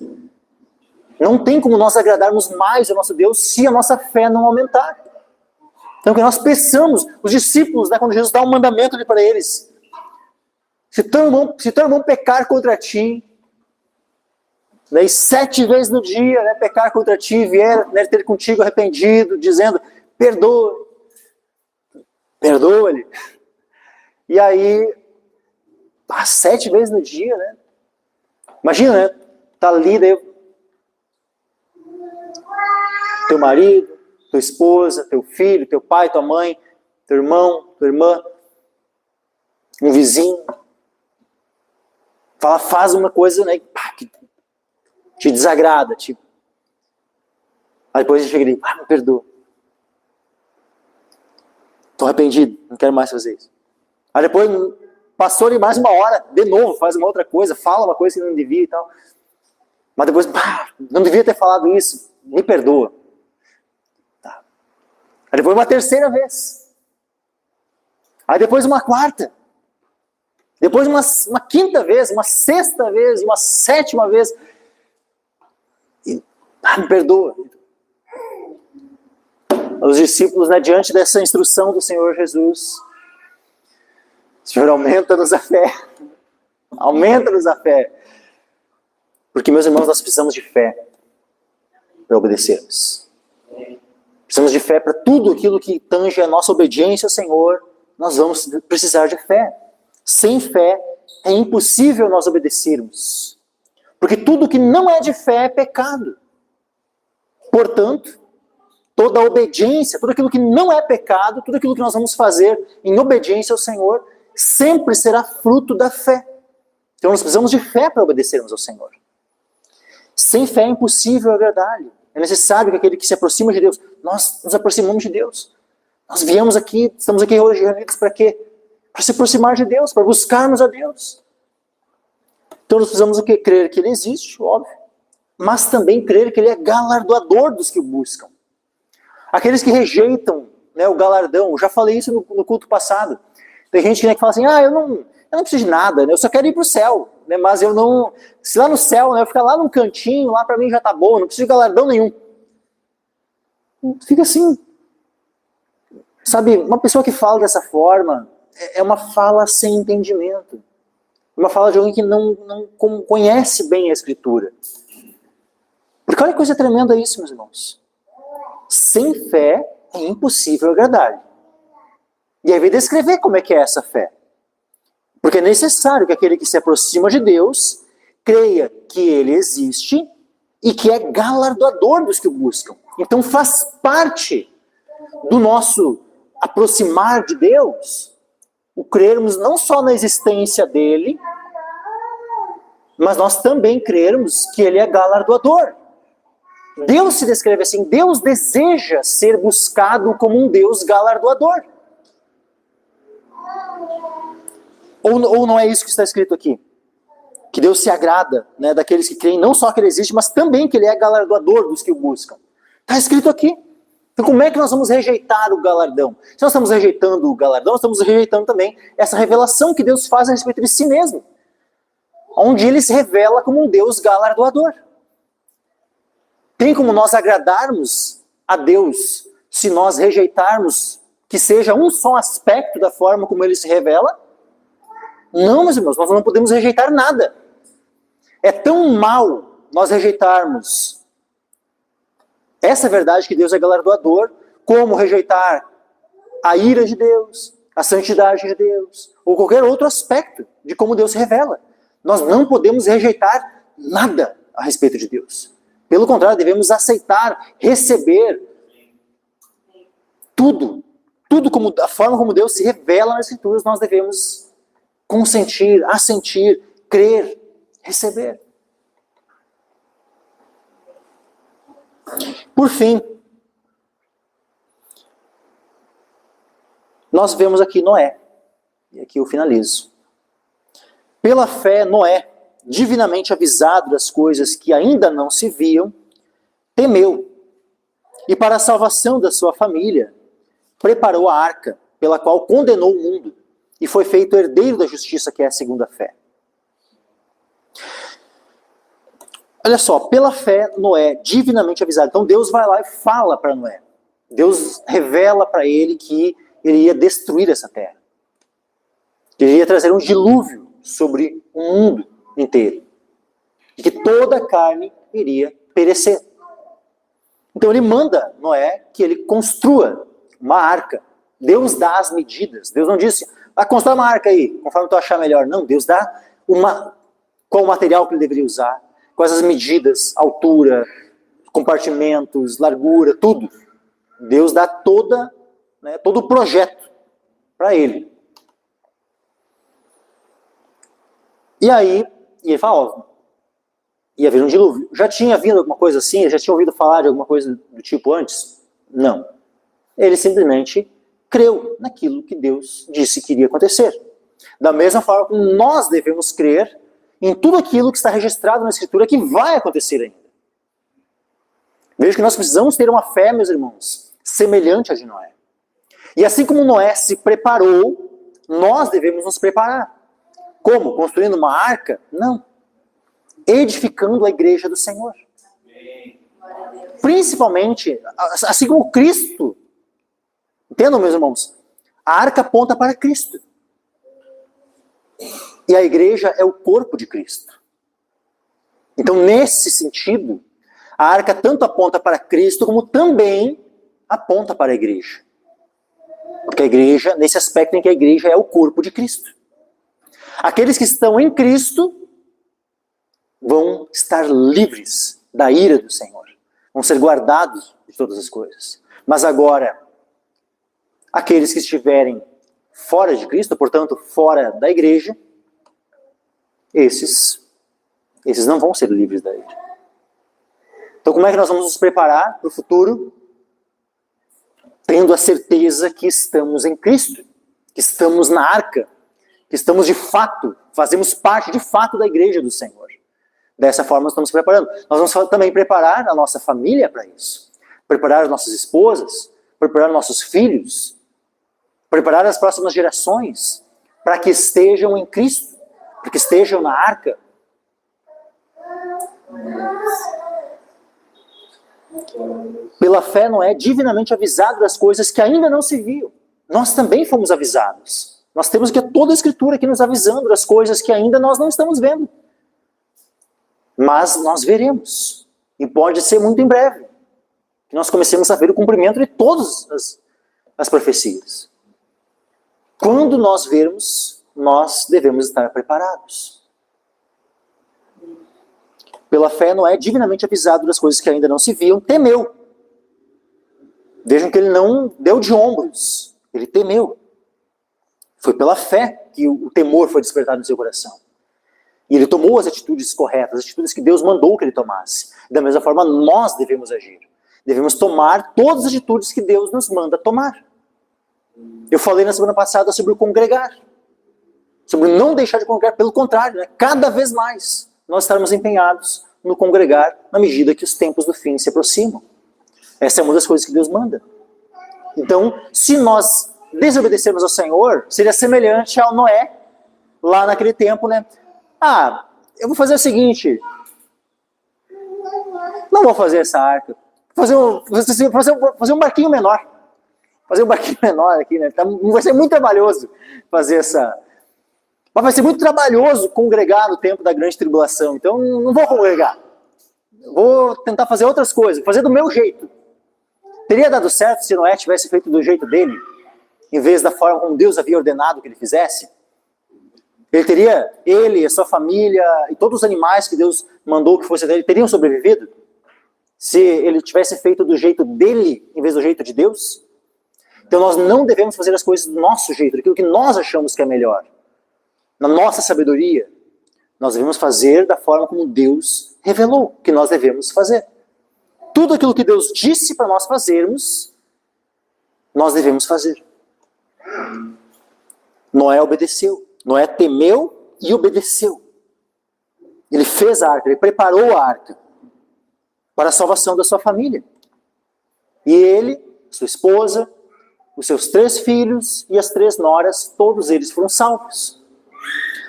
Não tem como nós agradarmos mais ao nosso Deus se a nossa fé não aumentar. Então que nós peçamos, os discípulos, né, quando Jesus dá um mandamento ali para eles, se teu irmão pecar contra ti, né, e 7 vezes no dia, né, pecar contra ti, vier, né, ter contigo arrependido, dizendo, perdoa-lhe. E aí, 7 vezes no dia, né? Imagina, né? Tá ali, daí, teu marido, tua esposa, teu filho, teu pai, tua mãe, teu irmão, tua irmã, um vizinho, faz uma coisa, né, que te desagrada, tipo. Aí depois ele chega e diz, me perdoa. Estou arrependido, não quero mais fazer isso. Aí depois, passou ali mais 1 hora, de novo, faz uma outra coisa, fala uma coisa que não devia e tal. Mas depois, não devia ter falado isso, me perdoa. Tá. Aí depois uma 3ª vez. Aí depois uma 4ª. Depois uma 5ª vez, uma 6ª vez, uma 7ª vez. E, me perdoa. Os discípulos, né, diante dessa instrução do Senhor Jesus, Senhor, aumenta-nos a fé. Aumenta-nos a fé. Porque, meus irmãos, nós precisamos de fé para obedecermos. Precisamos de fé para tudo aquilo que tange a nossa obediência ao Senhor. Nós vamos precisar de fé. Sem fé é impossível nós obedecermos. Porque tudo que não é de fé é pecado. Portanto, toda a obediência, tudo aquilo que não é pecado, tudo aquilo que nós vamos fazer em obediência ao Senhor, sempre será fruto da fé. Então nós precisamos de fé para obedecermos ao Senhor. Sem fé é impossível agradar-lhe. É necessário que aquele que se aproxima de Deus, nós nos aproximamos de Deus. Nós viemos aqui, estamos aqui hoje reunidos para quê? Para se aproximar de Deus, para buscarmos a Deus. Então nós precisamos o quê? Crer que Ele existe, óbvio. Mas também crer que Ele é galardoador dos que o buscam. Aqueles que rejeitam, né, o galardão, eu já falei isso no culto passado. Tem gente que, né, que fala assim, eu não preciso de nada, né, eu só quero ir para o céu, né, mas eu não, se lá no céu, né, eu ficar lá num cantinho, lá para mim já está bom, não preciso de galardão nenhum. Fica assim. Sabe, uma pessoa que fala dessa forma, é uma fala sem entendimento. Uma fala de alguém que não conhece bem a Escritura. Porque olha que coisa tremenda isso, meus irmãos. Sem fé é impossível agradar-lhe. E aí vem descrever como é que é essa fé. Porque é necessário que aquele que se aproxima de Deus creia que Ele existe e que é galardoador dos que o buscam. Então faz parte do nosso aproximar de Deus o crermos não só na existência dEle, mas nós também crermos que Ele é galardoador. Deus se descreve assim, Deus deseja ser buscado como um Deus galardoador. Ou não é isso que está escrito aqui? Que Deus se agrada, né, daqueles que creem não só que Ele existe, mas também que Ele é galardoador dos que o buscam. Está escrito aqui. Então como é que nós vamos rejeitar o galardão? Se nós estamos rejeitando o galardão, nós estamos rejeitando também essa revelação que Deus faz a respeito de si mesmo. Onde Ele se revela como um Deus galardoador. Tem como nós agradarmos a Deus se nós rejeitarmos que seja um só aspecto da forma como Ele se revela? Não, meus irmãos, nós não podemos rejeitar nada. É tão mal nós rejeitarmos essa verdade que Deus é galardoador, como rejeitar a ira de Deus, a santidade de Deus, ou qualquer outro aspecto de como Deus se revela. Nós não podemos rejeitar nada a respeito de Deus. Pelo contrário, devemos aceitar, receber tudo. Tudo como a forma como Deus se revela nas Escrituras, nós devemos consentir, assentir, crer, receber. Por fim, nós vemos aqui Noé. E aqui eu finalizo. Pela fé, Noé, divinamente avisado das coisas que ainda não se viam, temeu. E para a salvação da sua família, preparou a arca, pela qual condenou o mundo, e foi feito herdeiro da justiça, que é a segunda fé. Olha só, pela fé, Noé, divinamente avisado. Então Deus vai lá e fala para Noé. Deus revela para ele que ele ia destruir essa terra. Que ele ia trazer um dilúvio sobre o mundo inteiro. E que toda a carne iria perecer. Então ele manda Noé que ele construa uma arca. Deus dá as medidas. Deus não disse, constrói uma arca aí, conforme tu achar melhor. Não, Deus dá qual o material que ele deveria usar, quais as medidas, altura, compartimentos, largura, tudo. Deus dá todo o projeto para ele. E aí, ele fala, ia haver um dilúvio. Já tinha vindo alguma coisa assim? Já tinha ouvido falar de alguma coisa do tipo antes? Não. Ele simplesmente creu naquilo que Deus disse que iria acontecer. Da mesma forma como nós devemos crer em tudo aquilo que está registrado na Escritura que vai acontecer ainda. Veja que nós precisamos ter uma fé, meus irmãos, semelhante à de Noé. E assim como Noé se preparou, nós devemos nos preparar. Como? Construindo uma arca? Não. Edificando a igreja do Senhor. Principalmente, assim como Cristo. Entendam, meus irmãos? A arca aponta para Cristo. E a igreja é o corpo de Cristo. Então, nesse sentido, a arca tanto aponta para Cristo, como também aponta para a igreja. Porque a igreja, nesse aspecto em que a igreja é o corpo de Cristo. Aqueles que estão em Cristo vão estar livres da ira do Senhor. Vão ser guardados de todas as coisas. Mas agora, aqueles que estiverem fora de Cristo, portanto, fora da igreja, esses não vão ser livres da ira. Então, como é que nós vamos nos preparar para o futuro? Tendo a certeza que estamos em Cristo, que estamos na arca, que estamos de fato, fazemos parte de fato da igreja do Senhor. Dessa forma nós estamos preparando. Nós vamos também preparar a nossa família para isso. Preparar as nossas esposas, preparar nossos filhos, preparar as próximas gerações para que estejam em Cristo, para que estejam na arca. Pela fé, Noé, divinamente avisado das coisas que ainda não se viam. Nós também fomos avisados. Nós temos aqui toda a Escritura aqui nos avisando das coisas que ainda nós não estamos vendo. Mas nós veremos. E pode ser muito em breve. Que nós comecemos a ver o cumprimento de todas as profecias. Quando nós vermos, nós devemos estar preparados. Pela fé, Noé, divinamente avisado das coisas que ainda não se viam, temeu. Vejam que ele não deu de ombros, ele temeu. Foi pela fé que o temor foi despertado no seu coração. E ele tomou as atitudes corretas, as atitudes que Deus mandou que ele tomasse. Da mesma forma, nós devemos agir. Devemos tomar todas as atitudes que Deus nos manda tomar. Eu falei na semana passada sobre o congregar. Sobre não deixar de congregar, pelo contrário, né? Cada vez mais nós estarmos empenhados no congregar na medida que os tempos do fim se aproximam. Essa é uma das coisas que Deus manda. Então, se nós desobedecermos ao Senhor, seria semelhante ao Noé, lá naquele tempo, né? Eu vou fazer o seguinte, não vou fazer essa arca, vou fazer um barquinho menor. Fazer um barquinho menor aqui, né? Vai ser muito trabalhoso fazer essa... Mas vai ser muito trabalhoso congregar no tempo da grande tribulação, então não vou congregar. Vou tentar fazer outras coisas, fazer do meu jeito. Teria dado certo se Noé tivesse feito do jeito dele, em vez da forma como Deus havia ordenado que ele fizesse? Ele, a sua família e todos os animais que Deus mandou que fossem dele, teriam sobrevivido? Se ele tivesse feito do jeito dele, em vez do jeito de Deus? Então nós não devemos fazer as coisas do nosso jeito, daquilo que nós achamos que é melhor. Na nossa sabedoria, nós devemos fazer da forma como Deus revelou que nós devemos fazer. Tudo aquilo que Deus disse para nós fazermos, nós devemos fazer. Noé obedeceu. Noé temeu e obedeceu. Ele fez a arca, ele preparou a arca para a salvação da sua família. E ele, sua esposa, os seus 3 filhos e as 3 noras, todos eles foram salvos.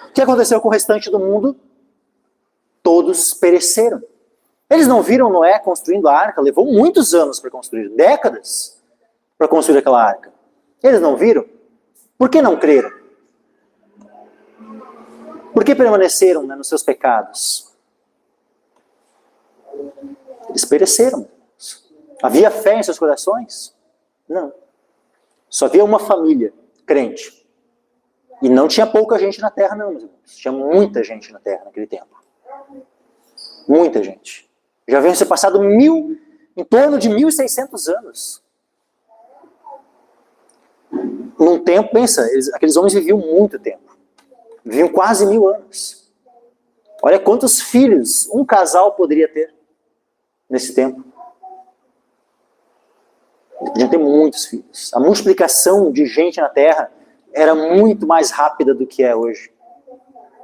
O que aconteceu com o restante do mundo? Todos pereceram. Eles não viram Noé construindo a arca, levou muitos anos para construir, décadas para construir aquela arca. Eles não viram? Por que não creram? Por que permaneceram, né, nos seus pecados? Eles pereceram. Havia fé em seus corações? Não. Só havia uma família crente. E não tinha pouca gente na terra, não, meus irmãos. Tinha muita gente na terra naquele tempo. Muita gente. Já haviam se passado em torno de 1.600 anos. Num tempo, pensa, aqueles homens viviam muito tempo. Viviam quase 1000 anos. Olha quantos filhos um casal poderia ter nesse tempo. Eles podiam ter muitos filhos. A multiplicação de gente na terra era muito mais rápida do que é hoje.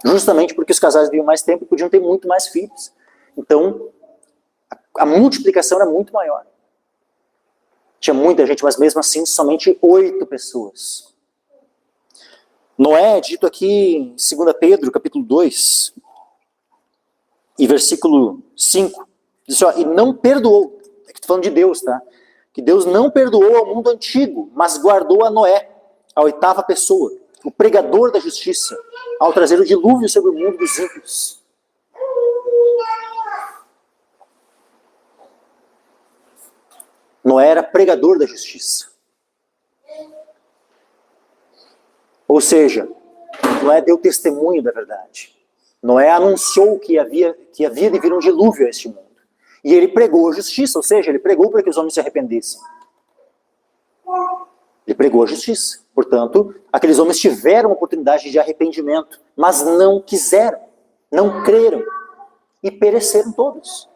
Justamente porque os casais viviam mais tempo e podiam ter muito mais filhos. Então, a multiplicação era muito maior. Tinha muita gente, mas mesmo assim, somente 8 pessoas. Noé, dito aqui em 2 Pedro, capítulo 2, e versículo 5, diz assim, e não perdoou, aqui estou falando de Deus, tá? Que Deus não perdoou ao mundo antigo, mas guardou a Noé, a 8ª pessoa, o pregador da justiça, ao trazer o dilúvio sobre o mundo dos ímpios. Noé era pregador da justiça. Ou seja, Noé deu testemunho da verdade. Noé anunciou que havia de vir um dilúvio a este mundo. E ele pregou a justiça, ou seja, ele pregou para que os homens se arrependessem. Ele pregou a justiça. Portanto, aqueles homens tiveram a oportunidade de arrependimento, mas não quiseram, não creram e pereceram todos.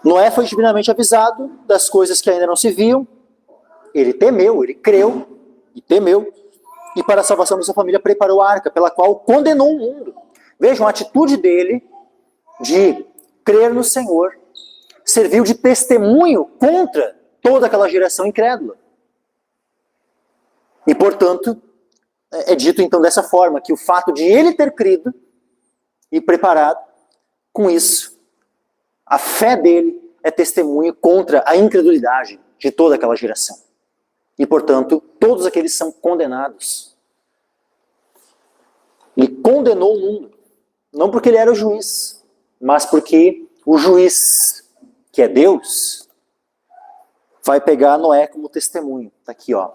Noé foi divinamente avisado das coisas que ainda não se viam. Ele temeu, ele creu e temeu. E para a salvação da sua família preparou a arca, pela qual condenou o mundo. Vejam, a atitude dele de crer no Senhor serviu de testemunho contra toda aquela geração incrédula. E, portanto, é dito então dessa forma, que o fato de ele ter crido e preparado, com isso, a fé dele é testemunho contra a incredulidade de toda aquela geração. E, portanto, todos aqueles são condenados. Ele condenou o mundo, não porque ele era o juiz, mas porque o juiz, que é Deus, vai pegar Noé como testemunho. Está aqui, ó.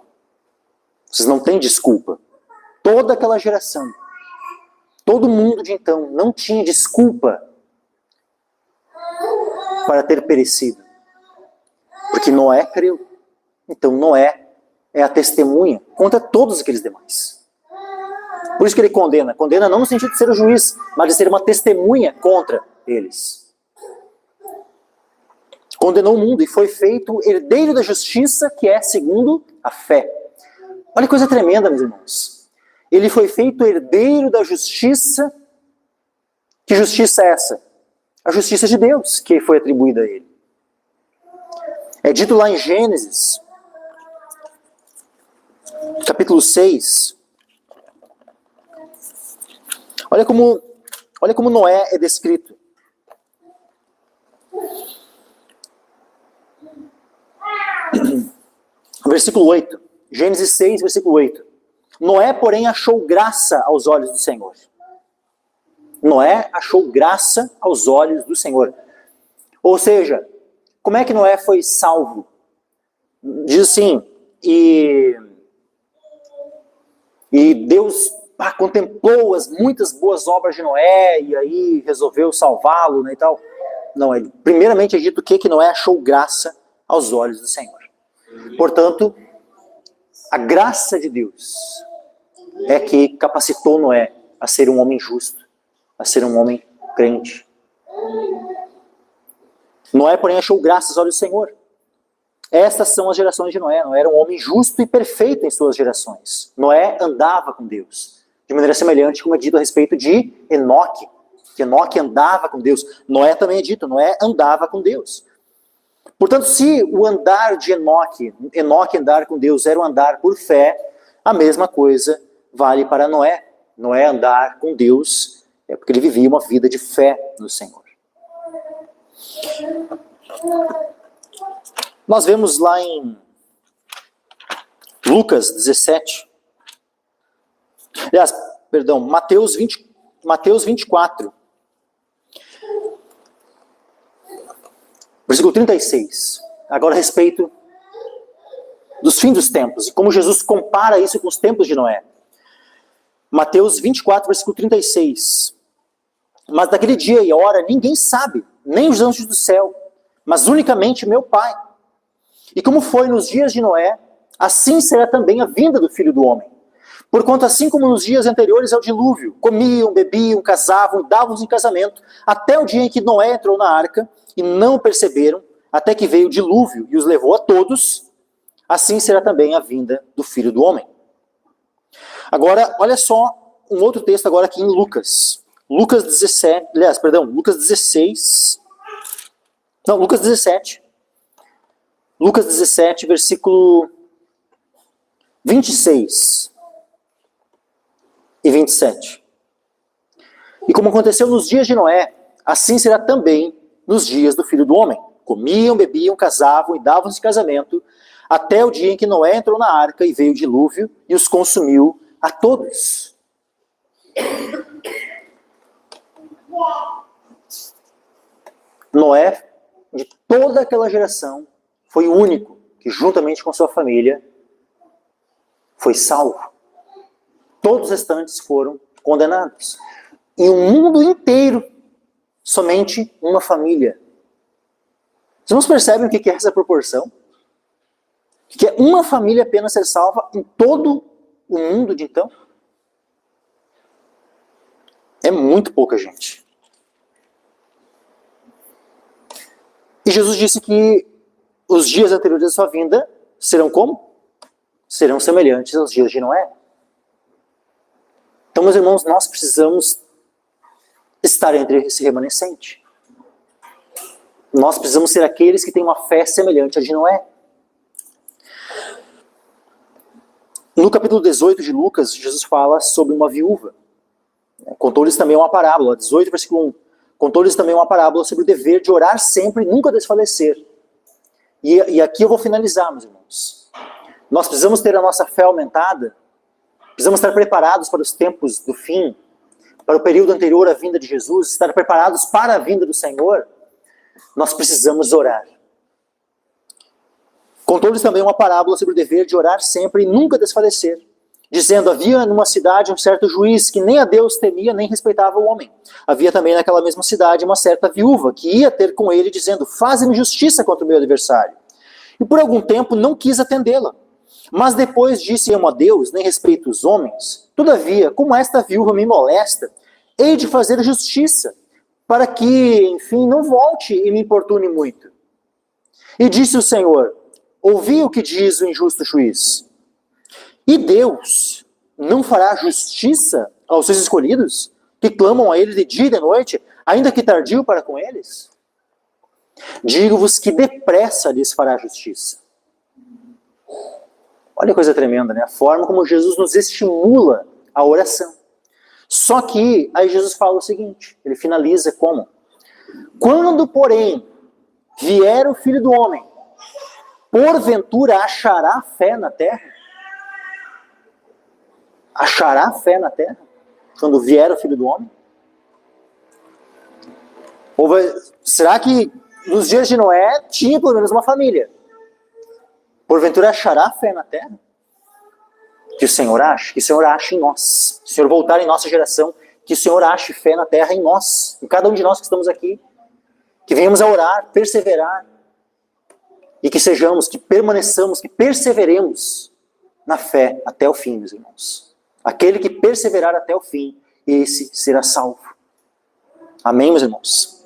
Vocês não têm desculpa. Toda aquela geração, todo mundo de então, não tinha desculpa para ter perecido. Porque Noé creu. Então Noé é a testemunha contra todos aqueles demais. Por isso que ele condena. Condena não no sentido de ser o juiz, mas de ser uma testemunha contra eles. Condenou o mundo e foi feito herdeiro da justiça, que é segundo a fé. Olha que coisa tremenda, meus irmãos. Ele foi feito herdeiro da justiça. Que justiça é essa? A justiça de Deus, que foi atribuída a ele. É dito lá em Gênesis, capítulo 6. Olha como Noé é descrito. Versículo 8. Gênesis 6, versículo 8. Noé, porém, achou graça aos olhos do Senhor. Noé achou graça aos olhos do Senhor. Ou seja, como é que Noé foi salvo? Diz assim, e Deus contemplou as muitas boas obras de Noé e aí resolveu salvá-lo, né, e tal. Não, primeiramente é dito que Noé achou graça aos olhos do Senhor. Portanto, a graça de Deus é que capacitou Noé a ser um homem justo, a ser um homem crente. Noé, porém, achou graça aos olhos do Senhor. Estas são as gerações de Noé. Noé era um homem justo e perfeito em suas gerações. Noé andava com Deus. De maneira semelhante como é dito a respeito de Enoque. Que Enoque andava com Deus. Noé também é dito, Noé andava com Deus. Portanto, se o andar de Enoque andar com Deus, era o andar por fé, a mesma coisa vale para Noé. Noé andar com Deus é porque ele vivia uma vida de fé no Senhor. Nós vemos lá em Lucas 17, aliás, perdão, Mateus 24, versículo 36, agora a respeito dos fins dos tempos, e como Jesus compara isso com os tempos de Noé. Mateus 24, versículo 36, mas daquele dia e hora ninguém sabe, nem os anjos do céu, mas unicamente meu Pai. E como foi nos dias de Noé, assim será também a vinda do Filho do Homem. Porquanto assim como nos dias anteriores ao dilúvio, comiam, bebiam, casavam e davam-se em casamento, até o dia em que Noé entrou na arca, e não o perceberam, até que veio o dilúvio e os levou a todos, assim será também a vinda do Filho do Homem. Agora, olha só um outro texto agora aqui em Lucas. Lucas 17, Lucas 16. Não, Lucas 17. Lucas 17, versículo 26 e 27. E como aconteceu nos dias de Noé, assim será também nos dias do Filho do Homem. Comiam, bebiam, casavam e davam-se em casamento, até o dia em que Noé entrou na arca e veio o dilúvio e os consumiu a todos. Noé, de toda aquela geração, foi o único que, juntamente com sua família, foi salvo. Todos os restantes foram condenados. E o mundo inteiro, somente uma família. Vocês não percebem o que é essa proporção? Que é uma família apenas ser salva em todo o mundo de então? É muito pouca gente. E Jesus disse que os dias anteriores à sua vinda serão como? Serão semelhantes aos dias de Noé. Então, meus irmãos, nós precisamos estar entre esse remanescente. Nós precisamos ser aqueles que têm uma fé semelhante à de Noé. No capítulo 18 de Lucas, Jesus fala sobre uma viúva. Contou-lhes também uma parábola, 18, versículo 1. Contou-lhes também uma parábola sobre o dever de orar sempre e nunca desfalecer. E aqui eu vou finalizar, meus irmãos. Nós precisamos ter a nossa fé aumentada, precisamos estar preparados para os tempos do fim, para o período anterior à vinda de Jesus, estar preparados para a vinda do Senhor. Nós precisamos orar. Contou-lhes também uma parábola sobre o dever de orar sempre e nunca desfalecer, dizendo: havia numa cidade um certo juiz que nem a Deus temia, nem respeitava o homem. Havia também naquela mesma cidade uma certa viúva que ia ter com ele, dizendo: faze-me justiça contra o meu adversário. E por algum tempo não quis atendê-la. Mas depois disse: amo a Deus, nem respeito os homens. Todavia, como esta viúva me molesta, hei de fazer justiça, para que, enfim, não volte e me importune muito. E disse o Senhor: ouvi o que diz o injusto juiz. E Deus não fará justiça aos seus escolhidos, que clamam a Ele de dia e de noite, ainda que tardio para com eles? Digo-vos que depressa lhes fará justiça. Olha que coisa tremenda, né? A forma como Jesus nos estimula a oração. Só que aí Jesus fala o seguinte, ele finaliza como? Quando, porém, vier o Filho do Homem, porventura achará fé na terra? Achará fé na terra? Quando vier o Filho do Homem? Será que nos dias de Noé tinha pelo menos uma família? Porventura achará fé na terra? Que o Senhor ache, que o Senhor ache em nós. Se o Senhor voltar em nossa geração, que o Senhor ache fé na terra em nós, em cada um de nós que estamos aqui. Que venhamos a orar, perseverar. E que sejamos, que permaneçamos, que perseveremos na fé até o fim, meus irmãos. Aquele que perseverar até o fim, esse será salvo. Amém, meus irmãos?